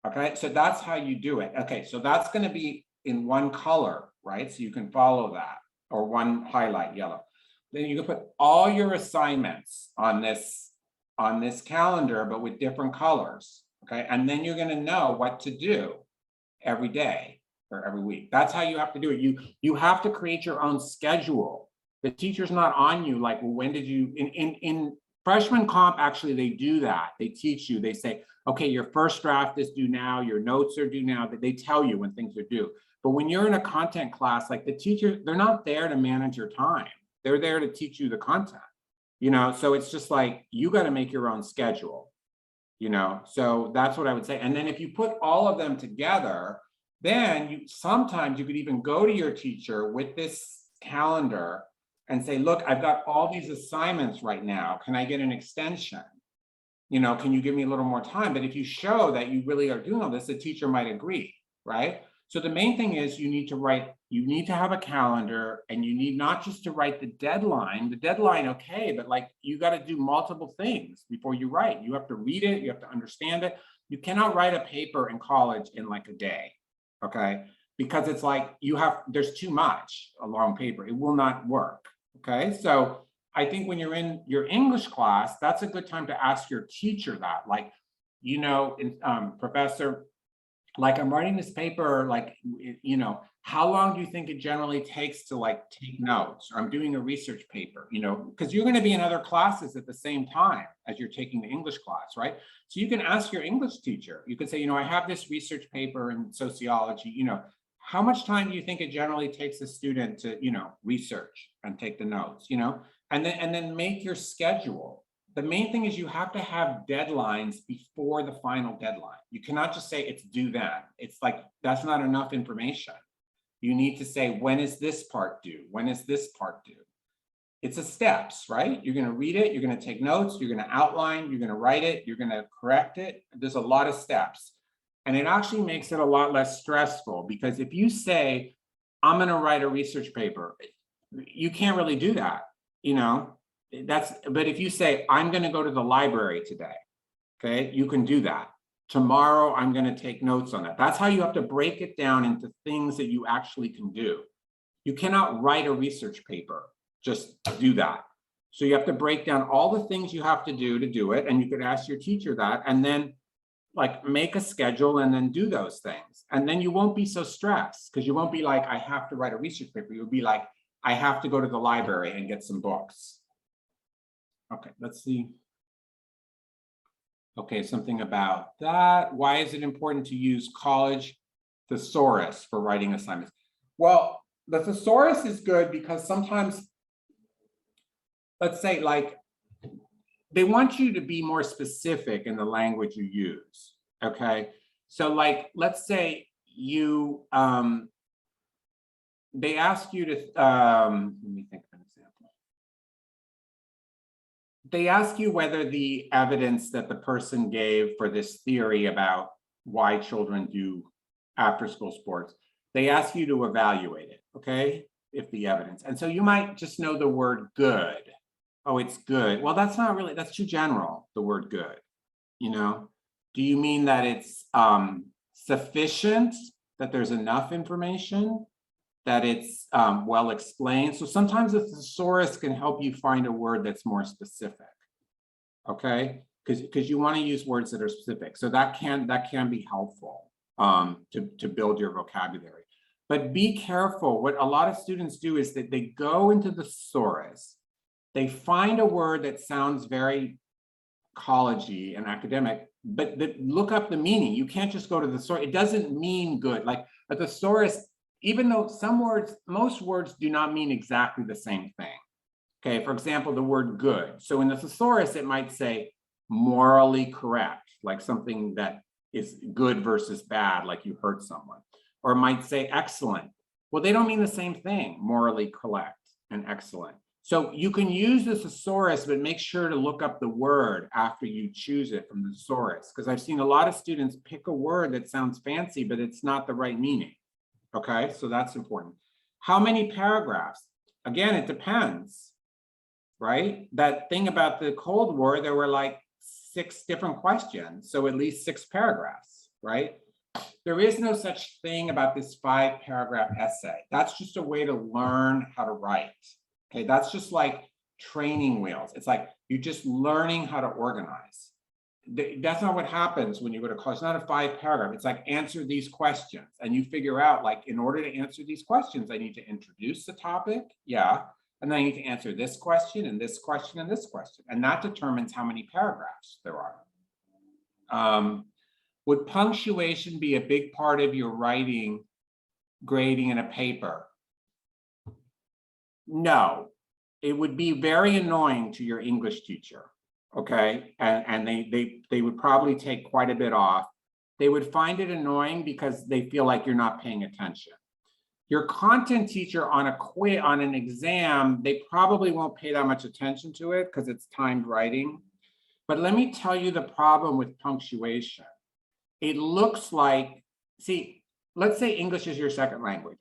[SPEAKER 3] okay? So that's how you do it. Okay, so that's gonna be in one color, right? So you can follow that, or one highlight yellow. Then you can put all your assignments on this calendar, but with different colors, okay? And then you're gonna know what to do every day or every week. That's how you have to do it. You have to create your own schedule. The teacher's not on you like, well, when did you, in freshman comp, actually, they do that. They teach you, they say, okay, your first draft is due now, your notes are due now, they tell you when things are due. But when you're in a content class, like the teacher, they're not there to manage your time. They're there to teach you the content, you know? So it's just like, you got to make your own schedule, you know? So that's what I would say. And then if you put all of them together, then sometimes you could even go to your teacher with this calendar and say, look, I've got all these assignments right now. Can I get an extension? You know, can you give me a little more time? But if you show that you really are doing all this, the teacher might agree, right? So the main thing is you need to have a calendar, and you need not just to write the deadline, okay, but like you got to do multiple things before you write. You have to read it, you have to understand it. You cannot write a paper in college in like a day, okay? Because it's like there's too much, a long paper, it will not work, okay? So I think when you're in your English class, that's a good time to ask your teacher that, like, you know, professor, like I'm writing this paper, like, you know, how long do you think it generally takes to like take notes? Or I'm doing a research paper, you know, because you're going to be in other classes at the same time as you're taking the English class, right? So you can ask your English teacher, you could say, you know, I have this research paper in sociology, you know, how much time do you think it generally takes a student to, you know, research and take the notes, you know, and then make your schedule. The main thing is you have to have deadlines before the final deadline. You cannot just say it's due then. It's like, that's not enough information. You need to say, when is this part due? When is this part due? It's a steps, right? You're gonna read it, you're gonna take notes, you're gonna outline, you're gonna write it, you're gonna correct it. There's a lot of steps. And it actually makes it a lot less stressful, because if you say, I'm gonna write a research paper, you can't really do that, you know? But if you say, I'm going to go to the library today, okay, you can do that. Tomorrow, I'm going to take notes on that. That's how you have to break it down into things that you actually can do. You cannot write a research paper, just do that. So you have to break down all the things you have to do it. And you could ask your teacher that, and then like make a schedule and then do those things. And then you won't be so stressed, because you won't be like, I have to write a research paper. You'll be like, I have to go to the library and get some books. Okay, let's see. Okay, something about that. Why is it important to use college thesaurus for writing assignments? Well, the thesaurus is good because sometimes, let's say, like, they want you to be more specific in the language you use, okay? So like, let's say you, they ask you to, let me think of an example. they ask you whether the evidence that the person gave for this theory about why children do after school sports, they ask you to evaluate it, okay? If the evidence, and so you might just know the word good. Oh, it's good. Well, that's not really, that's too general, the word good, you know? Do you mean that it's sufficient, that there's enough information, that it's well explained? So sometimes the thesaurus can help you find a word that's more specific, okay? Because you want to use words that are specific. So that can be helpful to build your vocabulary. But be careful. What a lot of students do is that they go into the thesaurus, they find a word that sounds very college-y and academic, but look up the meaning. You can't just go to the thesaurus. It doesn't mean good. Like a thesaurus, even though some words, most words do not mean exactly the same thing. Okay, for example, the word good. So in the thesaurus, it might say morally correct, like something that is good versus bad, like you hurt someone. Or it might say excellent. Well, they don't mean the same thing, morally correct and excellent. So you can use the thesaurus, but make sure to look up the word after you choose it from the thesaurus, because I've seen a lot of students pick a word that sounds fancy, but it's not the right meaning. Okay, so that's important. How many paragraphs? Again, it depends, right? That thing about the Cold War, there were like 6 different questions, so at least 6 paragraphs, right? There is no such thing about this 5-paragraph essay. That's just a way to learn how to write. Okay, that's just like training wheels. It's like you're just learning how to organize. That's not what happens when you go to college. It's not a 5-paragraph. It's like answer these questions, and you figure out, like, in order to answer these questions, I need to introduce the topic, yeah, and then I need to answer this question and this question and this question, and that determines how many paragraphs there are. Would punctuation be a big part of your writing, grading in a paper? No, it would be very annoying to your English teacher, okay? And they would probably take quite a bit off. They would find it annoying because they feel like you're not paying attention. Your content teacher on a quiz, on an exam, they probably won't pay that much attention to it because it's timed writing. But let me tell you the problem with punctuation. It looks like, see, let's say English is your second language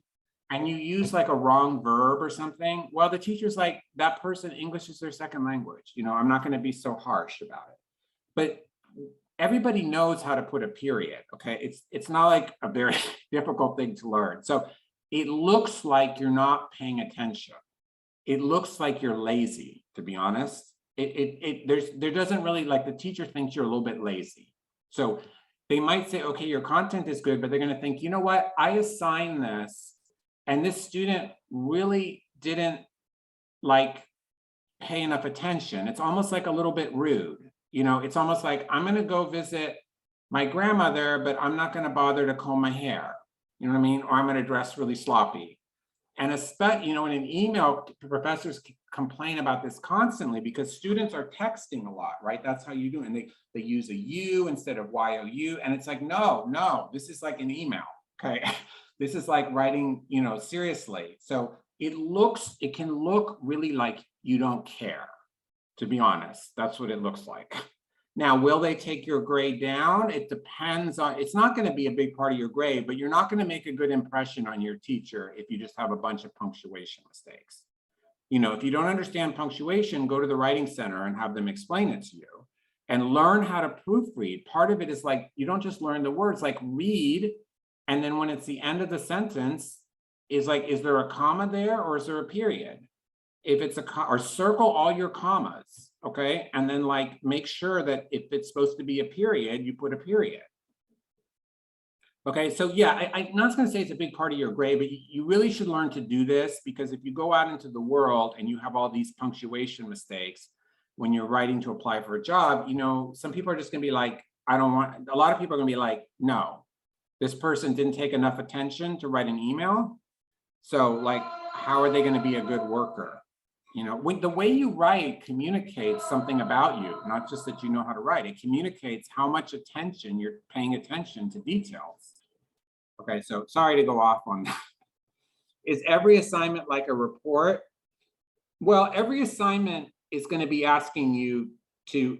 [SPEAKER 3] and you use like a wrong verb or something. Well, the teacher's like, that person, English is their second language. You know, I'm not going to be so harsh about it. But everybody knows how to put a period, okay? It's not like a very difficult thing to learn. So it looks like you're not paying attention. It looks like you're lazy, to be honest. There doesn't really, like, the teacher thinks you're a little bit lazy. So they might say, okay, your content is good, but they're going to think, you know what, I assigned this and this student really didn't like pay enough attention. It's almost like a little bit rude. You know, it's almost like I'm going to go visit my grandmother, but I'm not going to bother to comb my hair. You know what I mean? Or I'm going to dress really sloppy. And especially, you know, in an email, professors complain about this constantly because students are texting a lot, right? That's how you do it. And they use a you instead of YOU. And it's like, no, this is like an email, okay? This is like writing, you know, seriously. So it can look really like you don't care, to be honest. That's what it looks like. Now, will they take your grade down? It depends on, it's not going to be a big part of your grade, but you're not going to make a good impression on your teacher if you just have a bunch of punctuation mistakes. You know, if you don't understand punctuation, go to the writing center and have them explain it to you and learn how to proofread. Part of it is like, you don't just learn the words, like read. And then when it's the end of the sentence, is like, is there a comma there or is there a period? If it's or circle all your commas, okay? And then like make sure that if it's supposed to be a period, you put a period. Okay, so yeah, I'm not gonna say it's a big part of your grade, but you really should learn to do this, because if you go out into the world and you have all these punctuation mistakes when you're writing to apply for a job, you know, some people are just gonna be like, I don't want, a lot of people are gonna be like, no, this person didn't take enough attention to write an email. So like, how are they gonna be a good worker? You know, the way you write communicates something about you, not just that you know how to write. It communicates how much attention you're paying attention to details. Okay, so sorry to go off on that. Is every assignment like a report? Well, every assignment is going to be asking you to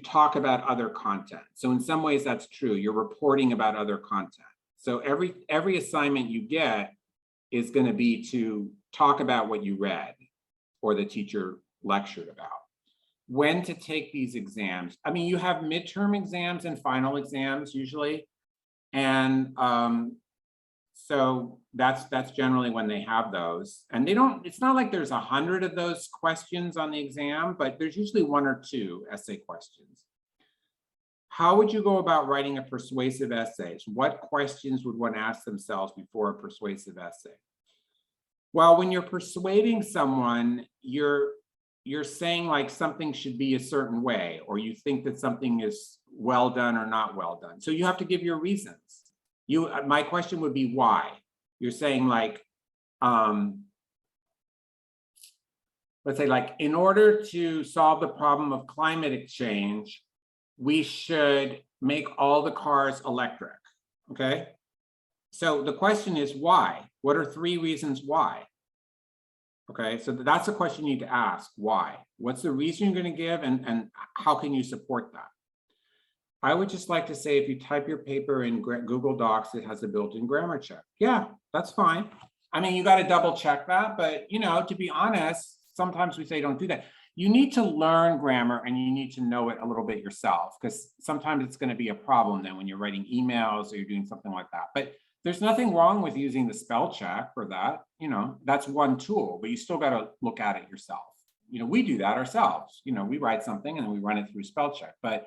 [SPEAKER 3] talk about other content. So in some ways that's true. You're reporting about other content. So every assignment you get is going to be to talk about what you read or the teacher lectured about. When to take these exams. I mean, you have midterm exams and final exams usually. And so that's generally when they have those. And it's not like there's 100 of those questions on the exam, but there's usually 1 or 2 essay questions. How would you go about writing a persuasive essay? What questions would one ask themselves before a persuasive essay? Well, when you're persuading someone, you're saying like something should be a certain way, or you think that something is well done or not well done. So you have to give your reasons. My question would be why. You're saying like, let's say like, in order to solve the problem of climate change, we should make all the cars electric, okay? So the question is why? What are 3 reasons why? Okay, so that's the question you need to ask, why? What's the reason you're going to give, and how can you support that? I would just like to say, if you type your paper in Google Docs, it has a built-in grammar check. Yeah, that's fine. I mean, you got to double check that, but you know, to be honest, sometimes we say don't do that. You need to learn grammar and you need to know it a little bit yourself, because sometimes it's going to be a problem then when you're writing emails or you're doing something like that. But there's nothing wrong with using the spell check for that. You know, that's one tool, but you still got to look at it yourself. You know, we do that ourselves. You know, we write something and we run it through spell check, but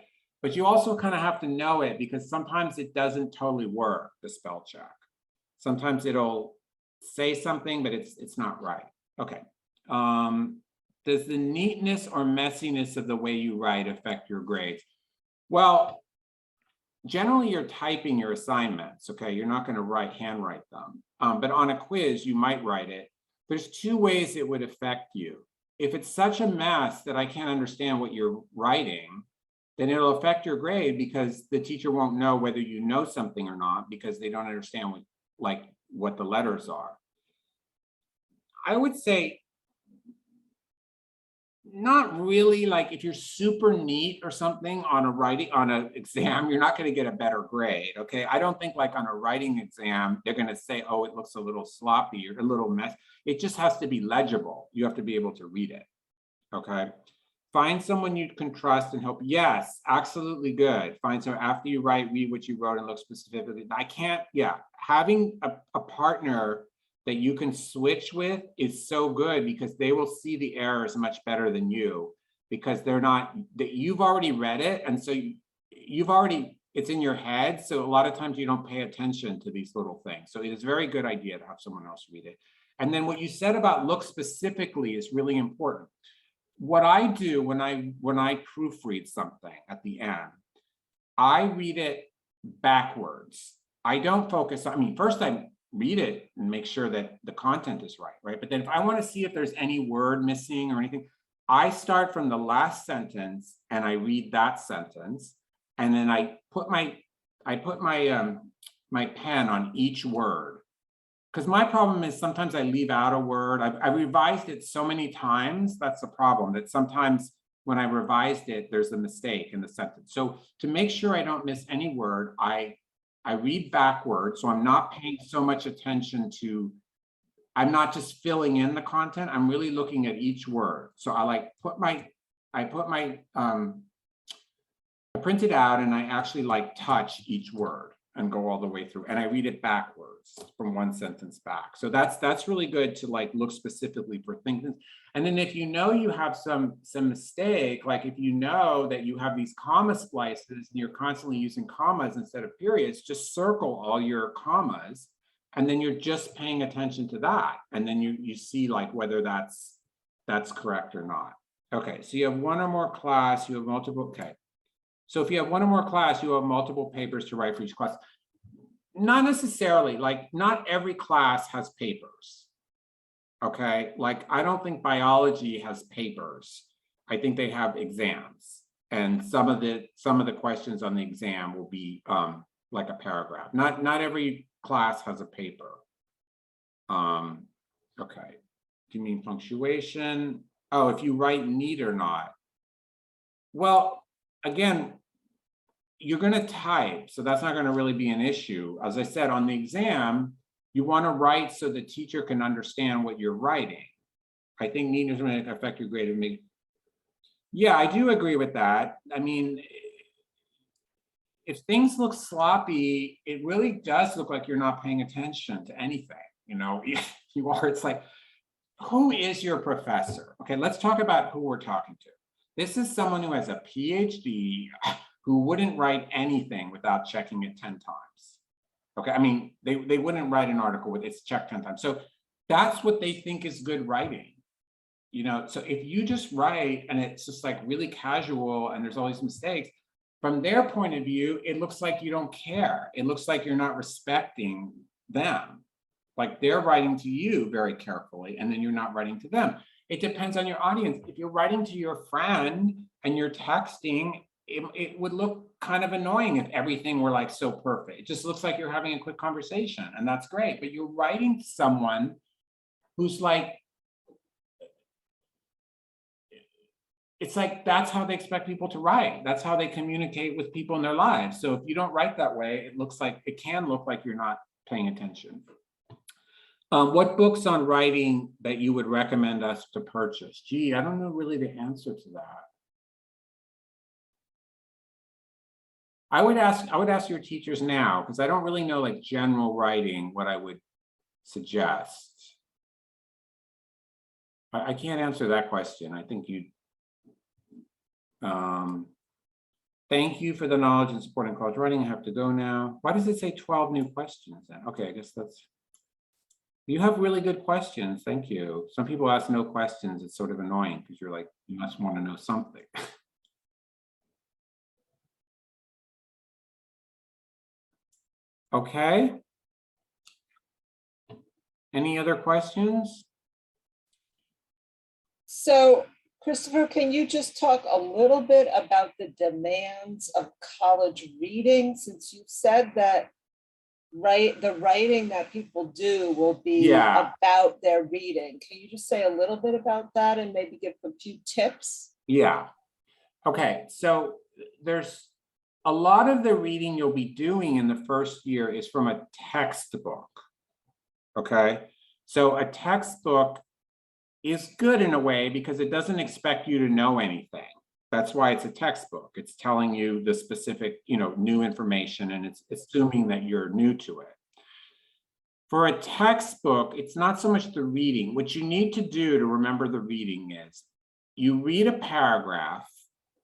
[SPEAKER 3] you also kind of have to know it, because sometimes it doesn't totally work, the spell check. Sometimes it'll say something, but it's not right. Okay. Does the neatness or messiness of the way you write affect your grades? Well, generally you're typing your assignments, okay? You're not going to handwrite them. But on a quiz, you might write it. There's 2 ways it would affect you. If it's such a mess that I can't understand what you're writing, then it'll affect your grade, because the teacher won't know whether you know something or not, because they don't understand what the letters are. I would say not really. Like if you're super neat or something on an exam, you're not going to get a better grade. Okay. I don't think like on a writing exam, they're going to say, oh, it looks a little sloppy or a little mess. It just has to be legible. You have to be able to read it. Okay. Find someone you can trust and hope. Yes, absolutely good. Find someone after you write, read what you wrote and look specifically. Having a partner that you can switch with is so good, because they will see the errors much better than you, because you've already read it. And so it's in your head. So a lot of times you don't pay attention to these little things. So it is a very good idea to have someone else read it. And then what you said about look specifically is really important. What I do when I proofread something at the end, I read it backwards. I don't focus on, I mean, first I read it and make sure that the content is right? But then if I want to see if there's any word missing or anything, I start from the last sentence and I read that sentence, and then I put my pen on each word. Because my problem is sometimes I leave out a word. I revised it so many times. That's the problem, that sometimes when I revised it, there's a mistake in the sentence. So to make sure I don't miss any word, I read backwards. So I'm not paying so much attention to, I'm not just filling in the content. I'm really looking at each word. So I print it out and I actually touch each word and go all the way through, and I read it backwards from one sentence back. So that's really good to look specifically for things. And then if you know you have some mistake, like if you know that you have these comma splices and you're constantly using commas instead of periods, just circle all your commas, and then you're just paying attention to that. And then you see whether that's correct or not. Okay, so you have one or more class, you have multiple, okay. So if you have one or more class, you have multiple papers to write for each class. Not necessarily, not every class has papers. Okay, I don't think biology has papers. I think they have exams, and some of the questions on the exam will be like a paragraph. Not every class has a paper. Okay, do you mean punctuation? Oh, if you write neat or not. Well, again, you're going to type, so that's not going to really be an issue. As I said, on the exam, you want to write so the teacher can understand what you're writing. I think neatness may affect your grade. Yeah, I do agree with that. I mean, if things look sloppy, it really does look like you're not paying attention to anything. You know, you are. It's like, who is your professor? Okay, let's talk about who we're talking to. This is someone who has a PhD who wouldn't write anything without checking it 10 times. Okay, I mean, they wouldn't write an article with it's checked 10 times. So that's what they think is good writing. You know, so if you just write and it's just like really casual and there's all these mistakes, from their point of view, it looks like you don't care. It looks like you're not respecting them. Like they're writing to you very carefully and then you're not writing to them. It depends on your audience. If you're writing to your friend and you're texting, it would look kind of annoying if everything were like so perfect. It just looks like you're having a quick conversation and that's great. But you're writing to someone who's like, it's like, that's how they expect people to write. That's how they communicate with people in their lives. So if you don't write that way, it can look like you're not paying attention. What books on writing that you would recommend us to purchase? Gee, I don't know really the answer to that. I would ask your teachers now, because I don't really know like general writing, what I would suggest. I can't answer that question. I think you, thank you for the knowledge and support in college writing. I have to go now. Why does it say 12 new questions then? Okay, I guess that's, you have really good questions. Thank you. Some people ask no questions. It's sort of annoying because you're like, you must want to know something. Okay. Any other questions?
[SPEAKER 1] So, Christopher, can you just talk a little bit about the demands of college reading, since you said that the writing that people do will be about their reading. Can you just say a little bit about that and maybe give a few tips?
[SPEAKER 3] Yeah. Okay, so there's a lot of the reading you'll be doing in the first year is from a textbook. Okay, so a textbook is good in a way because it doesn't expect you to know anything. That's why it's a textbook. It's telling you the specific, new information, and it's assuming that you're new to it. For a textbook, it's not so much the reading. What you need to do to remember the reading is you read a paragraph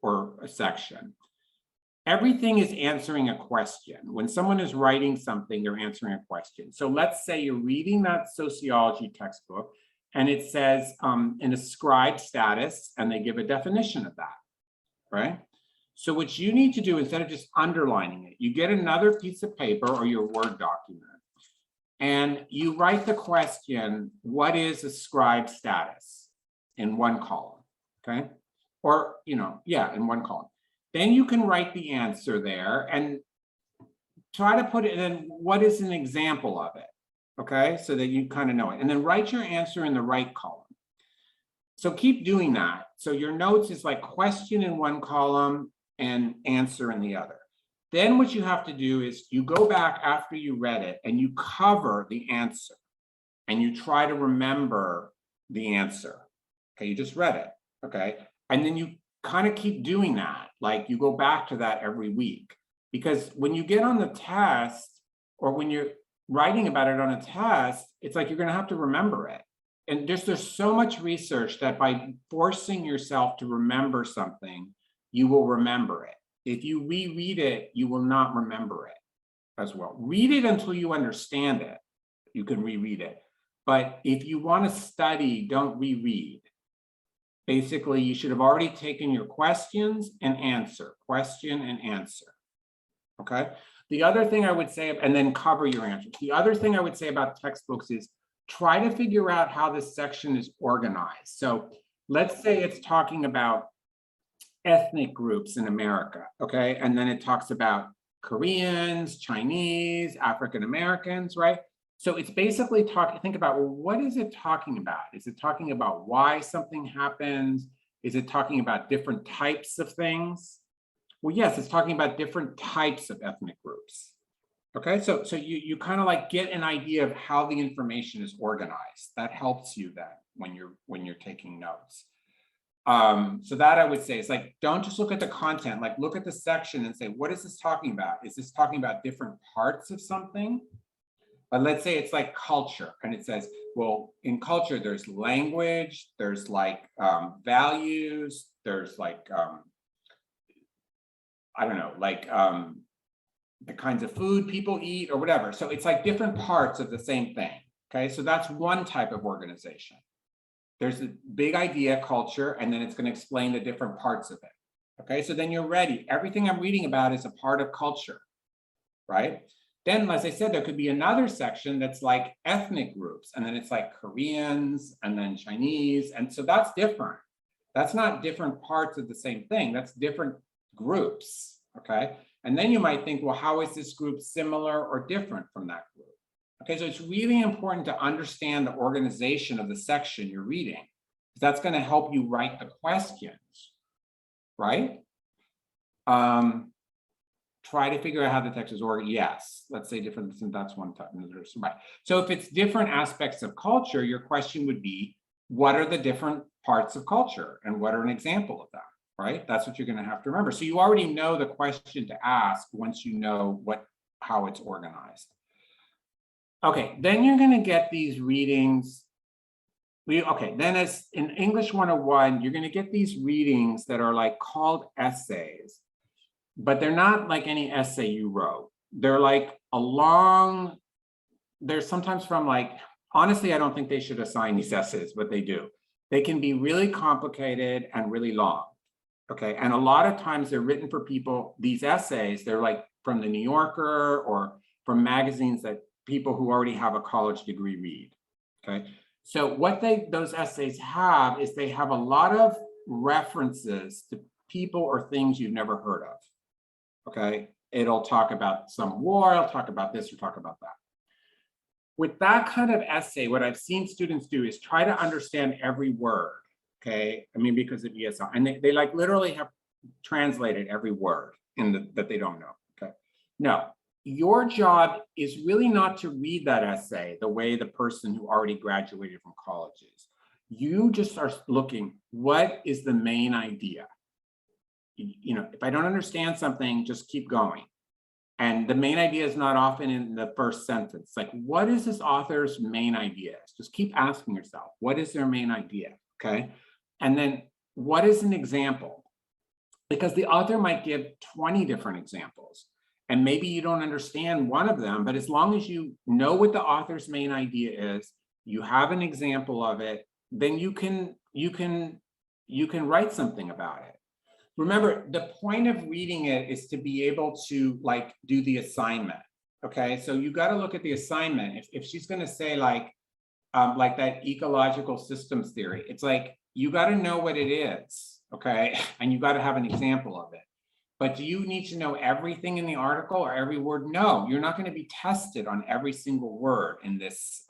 [SPEAKER 3] or a section. Everything is answering a question. When someone is writing something, they're answering a question. So let's say you're reading that sociology textbook and it says an ascribed status, and they give a definition of that. Right? So what you need to do, instead of just underlining it, you get another piece of paper or your Word document, and you write the question, what is ascribed status, in one column, okay? Or, in one column. Then you can write the answer there and try to put it in, what is an example of it, okay? So that you kind of know it. And then write your answer in the right column. So keep doing that. So your notes is like question in one column and answer in the other. Then what you have to do is you go back after you read it and you cover the answer and you try to remember the answer. Okay, you just read it, okay? And then you kind of keep doing that. Like you go back to that every week, because when you get on the test or when you're writing about it on a test, it's like you're gonna have to remember it. And there's so much research that by forcing yourself to remember something, you will remember it. If you reread it, you will not remember it as well. Read it until you understand it. You can reread it. But if you want to study, don't reread. Basically, you should have already taken your questions and answer, question and answer. Okay? The other thing I would say, and then cover your answers. The other thing I would say about textbooks is try to figure out how this section is organized. So let's say it's talking about ethnic groups in America, okay? And then it talks about Koreans, Chinese, African Americans, right? So it's basically think about, well, what is it talking about? Is it talking about why something happens? Is it talking about different types of things? Well, yes, it's talking about different types of ethnic groups. Okay, so you kind of like get an idea of how the information is organized. That helps you then when you're taking notes. So that I would say is like, don't just look at the content, like look at the section and say, what is this talking about? Is this talking about different parts of something? But let's say it's like culture, and it says, well, in culture, there's language, there's like values, there's like, I don't know, like the kinds of food people eat or whatever. So it's like different parts of the same thing. Okay, so that's one type of organization. There's a big idea, culture, and then it's going to explain the different parts of it. Okay, so then you're ready. Everything I'm reading about is a part of culture, right? Then, as I said, there could be another section that's like ethnic groups, and then it's like Koreans and then Chinese. And so that's different. That's not different parts of the same thing. That's different groups, okay? And then you might think, well, how is this group similar or different from that group? Okay, so it's really important to understand the organization of the section you're reading. That's going to help you write the questions, right? Try to figure out how the text is organized. Yes, let's say different, that's one type. Right. So if it's different aspects of culture, your question would be, what are the different parts of culture and what are an example of that, right? That's what you're going to have to remember. So you already know the question to ask once you know how it's organized. Okay, then you're going to get these readings. Then as in English 101, you're going to get these readings that are like called essays. But they're not like any essay you wrote. They're like they're sometimes from like, honestly, I don't think they should assign these essays, but they do. They can be really complicated and really long, okay? And a lot of times they're written for people, these essays, they're like from the New Yorker or from magazines that people who already have a college degree read, okay? So what those essays have is they have a lot of references to people or things you've never heard of. Okay, it'll talk about some war, it'll talk about this or talk about that. With that kind of essay, what I've seen students do is try to understand every word, okay? I mean, because of ESL, and they like literally have translated every word that they don't know, okay? No, your job is really not to read that essay the way the person who already graduated from college is. You just are looking, what is the main idea? You know, if I don't understand something, just keep going. And the main idea is not often in the first sentence. Like, what is this author's main idea? Just keep asking yourself, what is their main idea? Okay. And then what is an example? Because the author might give 20 different examples and maybe you don't understand one of them, but as long as you know what the author's main idea is, you have an example of it, then you can write something about it. Remember, the point of reading it is to be able to like do the assignment. Okay, so you got to look at the assignment. If she's going to say like that ecological systems theory, it's like you got to know what it is. Okay, and you got to have an example of it. But do you need to know everything in the article or every word? No, you're not going to be tested on every single word in this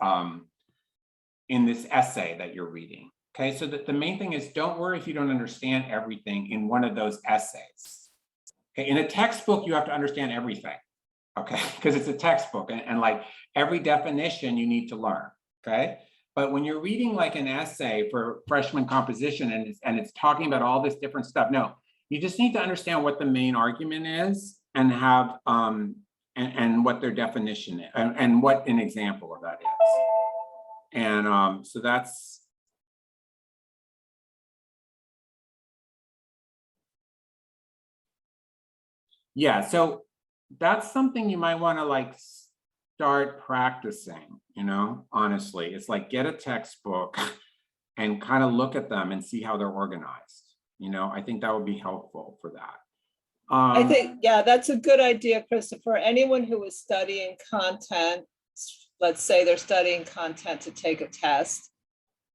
[SPEAKER 3] essay that you're reading. Okay, so the main thing is don't worry if you don't understand everything in one of those essays. Okay, in a textbook, you have to understand everything, okay, because it's a textbook and like every definition you need to learn, okay? But when you're reading like an essay for freshman composition and it's talking about all this different stuff, no, you just need to understand what the main argument is and have, and what their definition is and what an example of that is. And so that's, yeah, so that's something you might want to like start practicing, you know, honestly. It's like get a textbook and kind of look at them and see how they're organized. You know, I think that would be helpful for that.
[SPEAKER 1] I think, yeah, that's a good idea, Christopher. Anyone who is studying content, let's say they're studying content to take a test,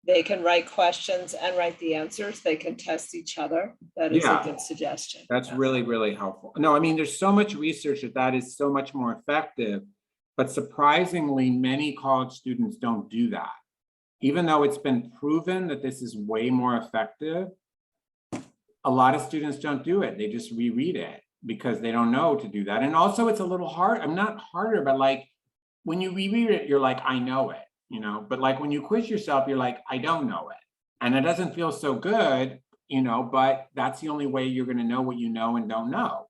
[SPEAKER 1] they can write questions and write the answers. They can test each other. That is a good suggestion.
[SPEAKER 3] That's really, really helpful. No, I mean, there's so much research that is so much more effective But surprisingly, many college students don't do that. Even though it's been proven that this is way more effective, a lot of students don't do it. They just reread it because they don't know to do that. And also it's a little hard. I'm not harder, but like when you reread it, you're like, I know it, you know, but like when you quiz yourself, you're like, I don't know it. And it doesn't feel so good, you know, but that's the only way you're going to know what you know and don't know.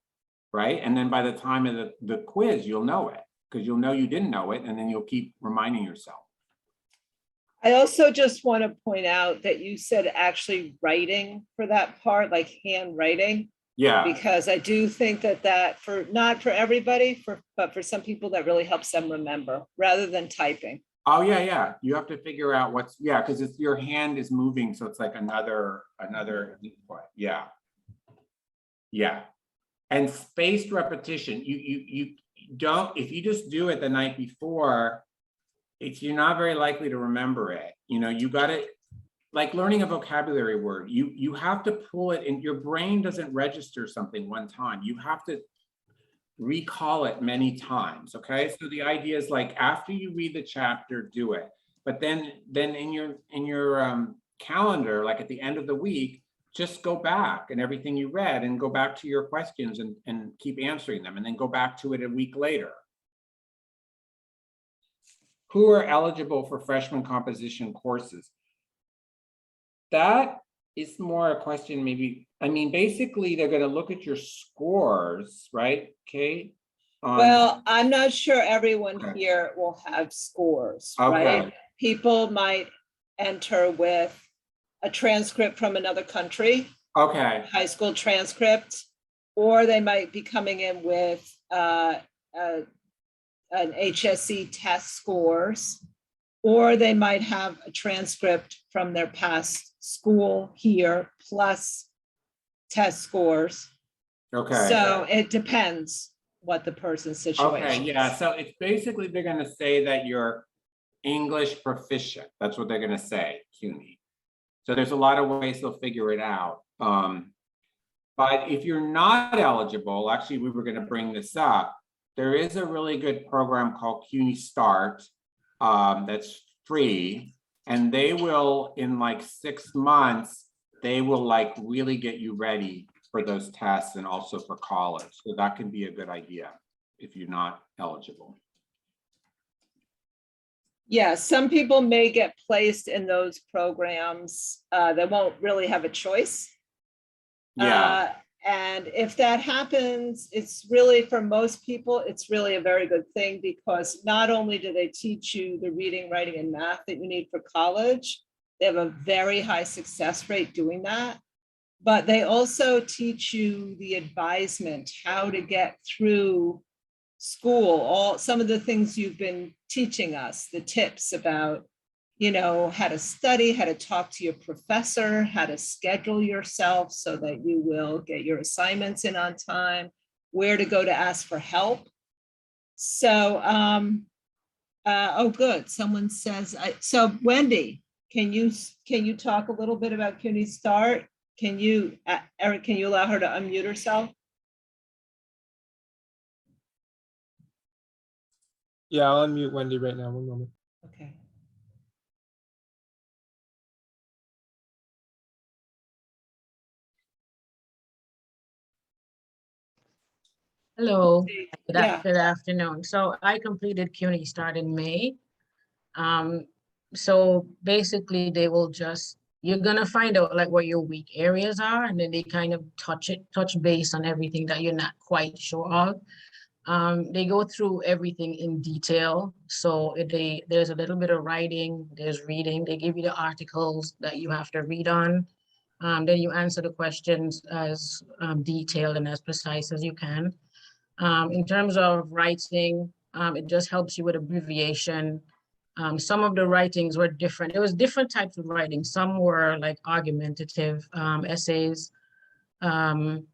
[SPEAKER 3] Right. And then by the time of the quiz, you'll know it because you'll know you didn't know it. And then you'll keep reminding yourself.
[SPEAKER 1] I also just want to point out that you said actually writing for that part, like handwriting.
[SPEAKER 3] Yeah.
[SPEAKER 1] Because I do think that for, not for everybody, but for some people that really helps them remember rather than typing.
[SPEAKER 3] Oh, yeah, yeah. You have to figure out what's, yeah, because it's your hand is moving. So it's like another input. Yeah. Yeah. And spaced repetition. You don't, if you just do it the night before, you're not very likely to remember it. You know, you got to, like learning a vocabulary word, you have to pull it in. Your brain doesn't register something one time. You have to recall it many times. Okay, so the idea is like after you read the chapter, do it. But then in your calendar, like at the end of the week, just go back and everything you read and go back to your questions and keep answering them, and then go back to it a week later. Who are eligible for freshman composition courses? That is more a question, maybe. I mean, basically, they're going to look at your scores, right, Kate?
[SPEAKER 1] Well, I'm not sure everyone
[SPEAKER 3] Okay.
[SPEAKER 1] here will have scores,
[SPEAKER 3] Okay.
[SPEAKER 1] right? People might enter with a transcript from another country,
[SPEAKER 3] Okay.
[SPEAKER 1] high school transcript, or they might be coming in with an HSE test scores, or they might have a transcript from their past school here plus test scores.
[SPEAKER 3] Okay.
[SPEAKER 1] So it depends what the person's situation
[SPEAKER 3] Okay, yeah,
[SPEAKER 1] is.
[SPEAKER 3] so it's basically they're going to say that you're English proficient. That's what they're going to say, CUNY. So there's a lot of ways they'll figure it out. But if you're not eligible, actually, we were going to bring this up. There is a really good program called CUNY Start that's free, and they will, in like 6 months, they will like really get you ready for those tests and also for college. So that can be a good idea if you're not eligible.
[SPEAKER 1] Yeah, some people may get placed in those programs. They won't really have a choice.
[SPEAKER 3] Yeah.
[SPEAKER 1] And if that happens, it's really, for most people, it's really a very good thing, because not only do they teach you the reading, writing, and math that you need for college, they have a very high success rate doing that, but they also teach you the advisement, how to get through school, some of the things you've been teaching us, the tips about, you know, how to study, how to talk to your professor, how to schedule yourself so that you will get your assignments in on time, where to go to ask for help. So, oh, good. Someone says, so Wendy, can you talk a little bit about CUNY Start? Can you, Eric, can you allow her to unmute herself?
[SPEAKER 2] Yeah, I'll unmute Wendy right now. One moment.
[SPEAKER 1] Okay.
[SPEAKER 4] Hello,
[SPEAKER 1] Yeah.
[SPEAKER 4] good afternoon. So I completed CUNY Start in May. So basically they will just, you're gonna find out like what your weak areas are, and then they kind of touch base on everything that you're not quite sure of. They go through everything in detail. So there's a little bit of writing, there's reading, they give you the articles that you have to read on. Then you answer the questions as detailed and as precise as you can. In terms of writing, it just helps you with abbreviation. Some of the writings were different. It was different types of writing. Some were like argumentative essays. And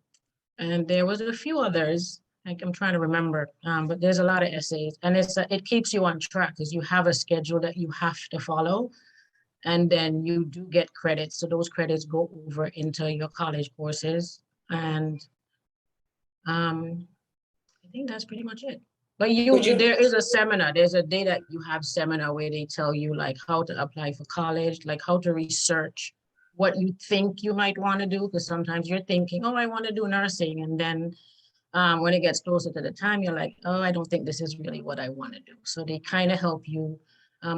[SPEAKER 4] there was a few others, like I'm trying to remember, but there's a lot of essays, and it keeps you on track because you have a schedule that you have to follow. And then you do get credits. So those credits go over into your college courses. And I think that's pretty much it. But
[SPEAKER 1] Would you-
[SPEAKER 4] there is a seminar, there's a day that you have seminar where they tell you like how to apply for college, like how to research what you think you might want to do, because sometimes you're thinking, oh, I want to do nursing. And then when it gets closer to the time, you're like, oh, I don't think this is really what I want to do. So they kind of help you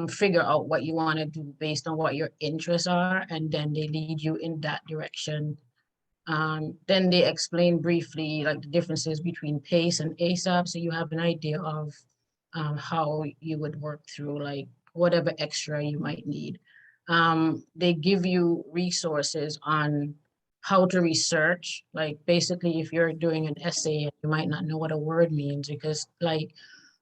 [SPEAKER 4] figure out what you want to do based on what your interests are, and then they lead you in that direction. Then they explain briefly like the differences between PACE and ASAP, so you have an idea of how you would work through like whatever extra you might need. They give you resources on how to research, like basically if you're doing an essay, you might not know what a word means, because like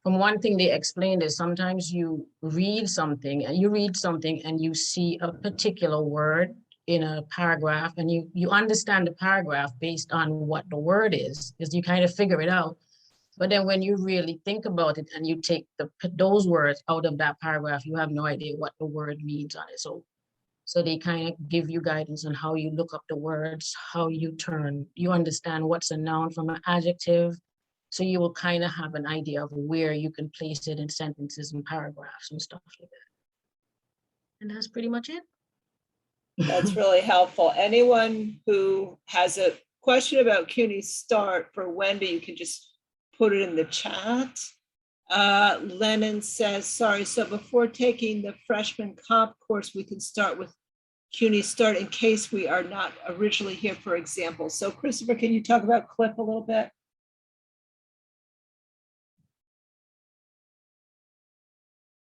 [SPEAKER 4] from one thing they explained is sometimes you read something and you see a particular word in a paragraph, and you understand the paragraph based on what the word is, because you kind of figure it out. But then when you really think about it and you take those words out of that paragraph, you have no idea what the word means on it. So they kind of give you guidance on how you look up the words, how you understand what's a noun from an adjective. So you will kind of have an idea of where you can place it in sentences and paragraphs and stuff like that. And that's pretty much it.
[SPEAKER 1] That's really helpful. Anyone who has a question about CUNY Start for Wendy, you can just put it in the chat. Lennon says, sorry, so before taking the freshman comp course, we can start with CUNY Start in case we are not originally here, for example. So Christopher, can you talk about CLIP a little bit?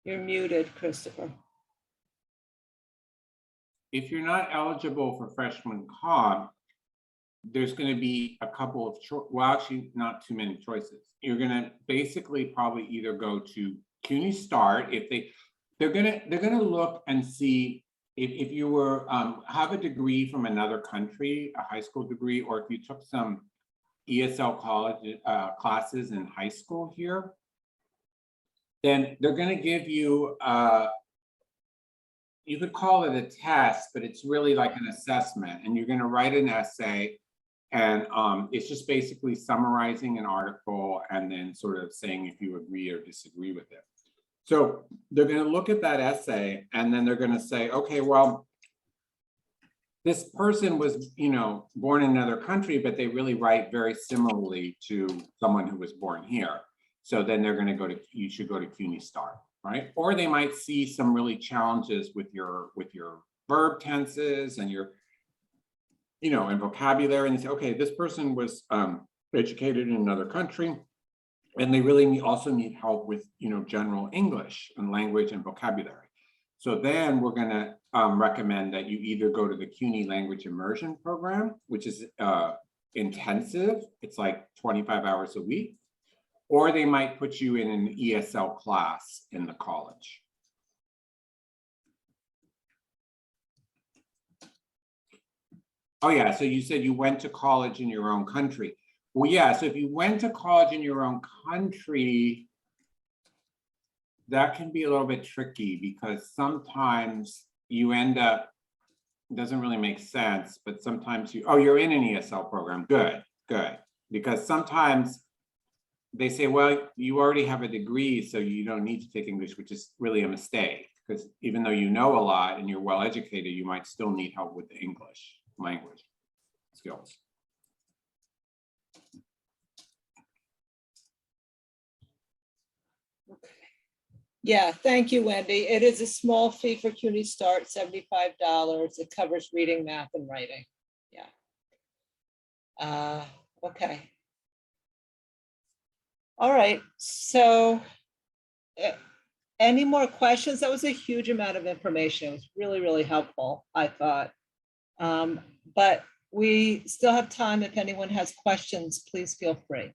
[SPEAKER 1] You're muted, Christopher.
[SPEAKER 3] If you're not eligible for freshman comp, there's going to be a couple of well, actually not too many choices. You're going to basically probably either go to CUNY Start if they're going to look and see if you were have a degree from another country, a high school degree, or if you took some ESL college classes in high school here, then they're going to give you you could call it a test, but it's really like an assessment, and you're going to write an essay, and it's just basically summarizing an article and then sort of saying if you agree or disagree with it. So they're going to look at that essay, and then they're going to say, okay, well, this person was, you know, born in another country, but they really write very similarly to someone who was born here. So then they're going to go to, you should go to CUNY Start, right? Or they might see some really challenges with your verb tenses and your, you know, and vocabulary, and they say, okay, this person was educated in another country, and they really also need help with, you know, general English and language and vocabulary. So then we're going to recommend that you either go to the CUNY Language Immersion program, which is intensive. It's like 25 hours a week. Or they might put you in an ESL class in the college. Oh yeah, so you said you went to college in your own country. Well, yeah, so if you went to college in your own country, that can be a little bit tricky because sometimes you end up, it doesn't really make sense, but sometimes you, oh, you're in an ESL program, good, good. Because sometimes they say, well, you already have a degree, so you don't need to take English, which is really a mistake. Because even though you know a lot and you're well educated, you might still need help with the English language skills.
[SPEAKER 1] Yeah, thank you, Wendy. It is a small fee for CUNY Start, $75. It covers reading, math, and writing. Yeah. Okay. All right. So any more questions? That was a huge amount of information. It was really, really helpful, I thought. But we still have time. If anyone has questions, please feel free.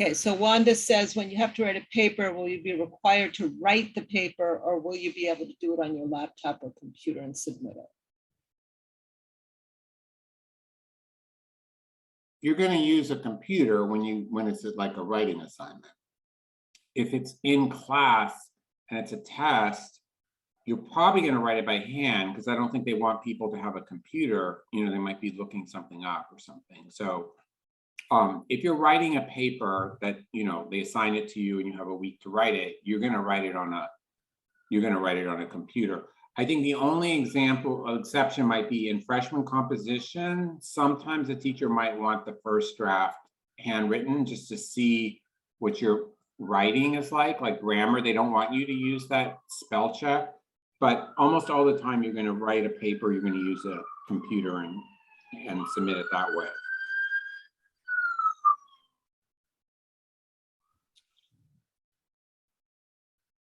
[SPEAKER 1] Okay, so Wanda says, when you have to write a paper, will you be required to write the paper, or will you be able to do it on your laptop or computer and submit it?
[SPEAKER 3] you're going to use a computer when it's like a writing assignment. If it's in class and it's a test, you're probably going to write it by hand, because I don't think they want people to have a computer. You know, they might be looking something up or something. So if you're writing a paper that, you know, they assign it to you and you have a week to write it, you're going to write it on a computer. I think the only exception might be in freshman composition. Sometimes the teacher might want the first draft handwritten just to see what your writing is like grammar. They don't want you to use that spell check, but almost all the time you're going to write a paper, you're going to use a computer and submit it that way.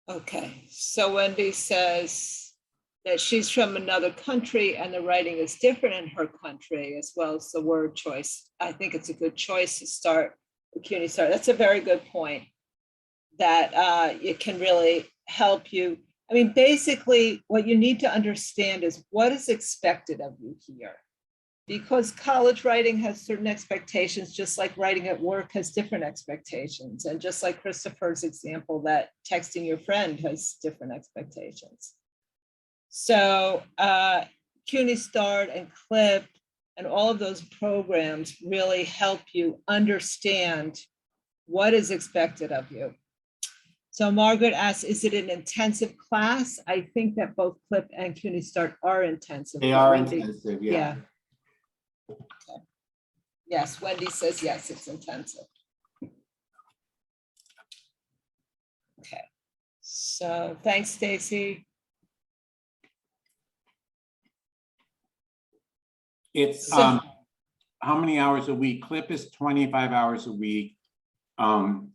[SPEAKER 1] Okay, so Wendy says that she's from another country and the writing is different in her country, as well as the word choice. I think it's a good choice to start the CUNY start. That's a very good point, that it can really help you. I mean, basically what you need to understand is what is expected of you here. Because college writing has certain expectations, just like writing at work has different expectations. And just like Christopher's example, that texting your friend has different expectations. So CUNY Start and CLIP and all of those programs really help you understand what is expected of you. So Margaret asks, is it an intensive class? I think that both CLIP and CUNY Start are intensive.
[SPEAKER 3] They are
[SPEAKER 1] Wendy,
[SPEAKER 3] intensive, yeah.
[SPEAKER 1] Okay. Yes, Wendy says yes, it's intensive. Okay, so thanks, Stacy.
[SPEAKER 3] It's
[SPEAKER 1] So-
[SPEAKER 3] how many hours a week? CLIP is 25 hours a week.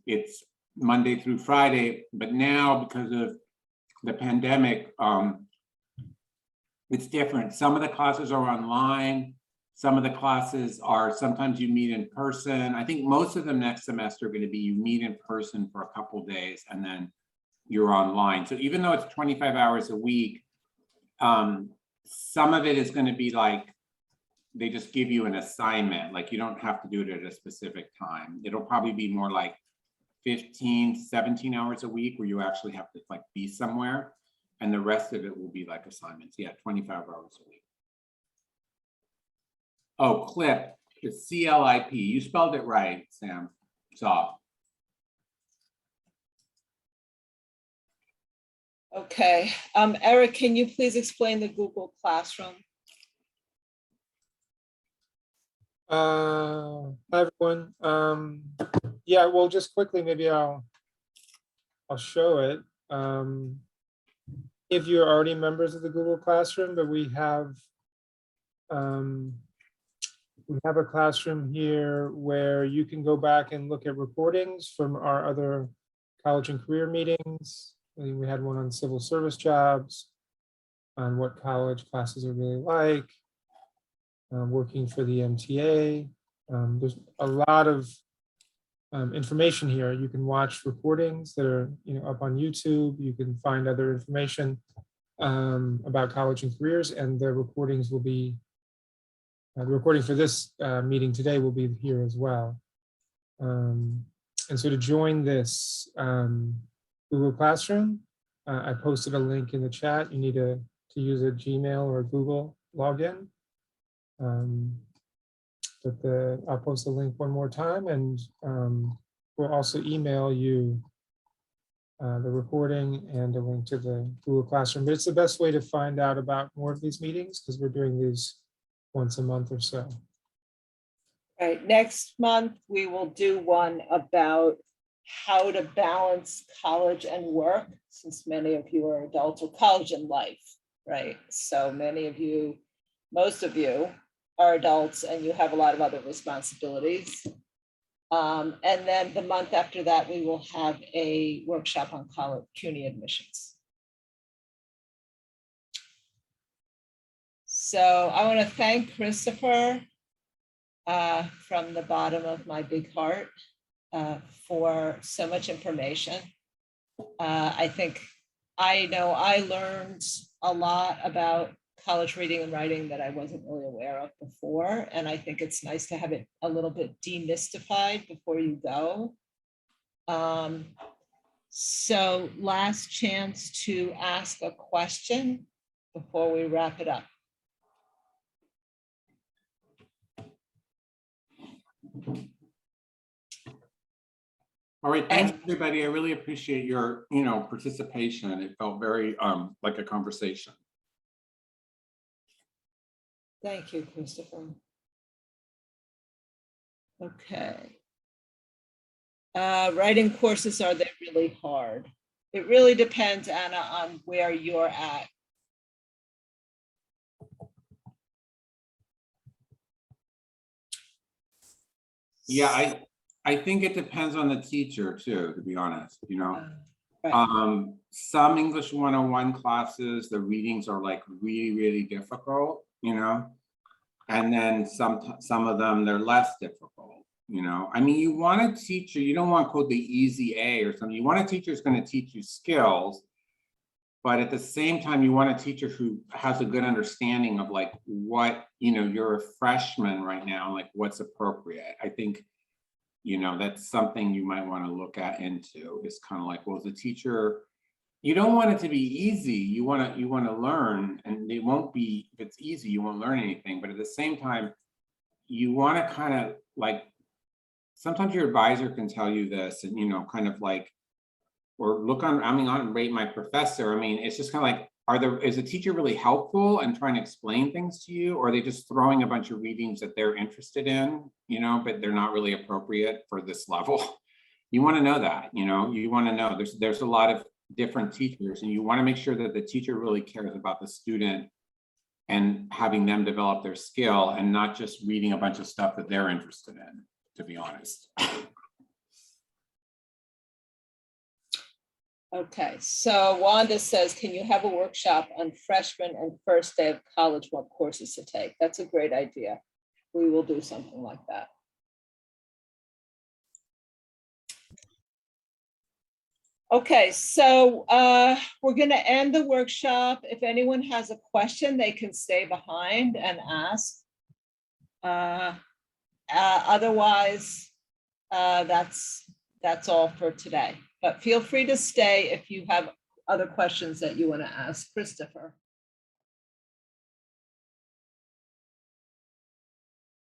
[SPEAKER 3] It's Monday through Friday, but now because of the pandemic, it's different. Some of the classes are online. Some of the classes are, sometimes you meet in person. I think most of them next semester are going to be you meet in person for a couple of days and then you're online. So even though it's 25 hours a week, some of it is going to be like, they just give you an assignment. Like you don't have to do it at a specific time. It'll probably be more like 15, 17 hours a week where you actually have to like be somewhere. And the rest of it will be like assignments. Yeah, 25 hours a week. Oh, CLIP, it's C-L-I-P. You spelled it right, Sam. Soft.
[SPEAKER 1] Okay, Eric, can you please explain the Google Classroom?
[SPEAKER 2] Hi, everyone. Yeah, well, just quickly, maybe I'll show it. If you're already members of the Google Classroom, but we have a classroom here where you can go back and look at recordings from our other college and career meetings. I think we had one on civil service jobs, on what college classes are really like, working for the MTA. There's a lot of information here. You can watch recordings that are up on YouTube. You can find other information about college and careers, and the recordings will be the recording for this meeting today will be here as well. And so to join this Google Classroom, I posted a link in the chat. You need to use a Gmail or a Google login. But I'll post the link one more time, and we'll also email you the recording and a link to the Google Classroom. But it's the best way to find out about more of these meetings because we're doing these once a month or so.
[SPEAKER 1] Right, next month, we will do one about how to balance college and work, since many of you are adults, or college and life, right? So many of you, most of you are adults and you have a lot of other responsibilities. And then the month after that, we will have a workshop on college CUNY admissions. So I want to thank Christopher from the bottom of my big heart for so much information. I think I know I learned a lot about college reading and writing that I wasn't really aware of before. And I think it's nice to have it a little bit demystified before you go. So last chance to ask a question before we wrap it up.
[SPEAKER 3] All right, thanks everybody. I really appreciate your, participation. It felt very like a conversation.
[SPEAKER 1] Thank you, Christopher. Okay. Writing courses, are they really hard? It really depends, Anna, on where you're at.
[SPEAKER 3] Yeah, I think it depends on the teacher too, to be honest,
[SPEAKER 1] Right.
[SPEAKER 3] Some English 101 classes, the readings are like really, really difficult, and then some of them, they're less difficult, I mean, you want a teacher, you don't want quote the easy A or something. You want a teacher who's going to teach you skills, but at the same time, you want a teacher who has a good understanding of like what, you're a freshman right now, like what's appropriate. I think, that's something you might want to look into. It's kind of like, well, as a teacher, you don't want it to be easy. You want to learn, and it won't be, if it's easy, you won't learn anything. But at the same time, you want to kind of like, sometimes your advisor can tell you this, and kind of like, or look on, rate my professor. I mean, it's just kind of like, is a teacher really helpful and trying to explain things to you, or are they just throwing a bunch of readings that they're interested in, but they're not really appropriate for this level? You want to know that, you want to know there's a lot of different teachers, and you want to make sure that the teacher really cares about the student and having them develop their skill and not just reading a bunch of stuff that they're interested in, to be honest.
[SPEAKER 1] Okay, so Wanda says, can you have a workshop on freshman and first day of college, what courses to take? That's a great idea. We will do something like that. Okay, so we're going to end the workshop. If anyone has a question, they can stay behind and ask. Otherwise, that's all for today. But feel free to stay if you have other questions that you want to ask Christopher.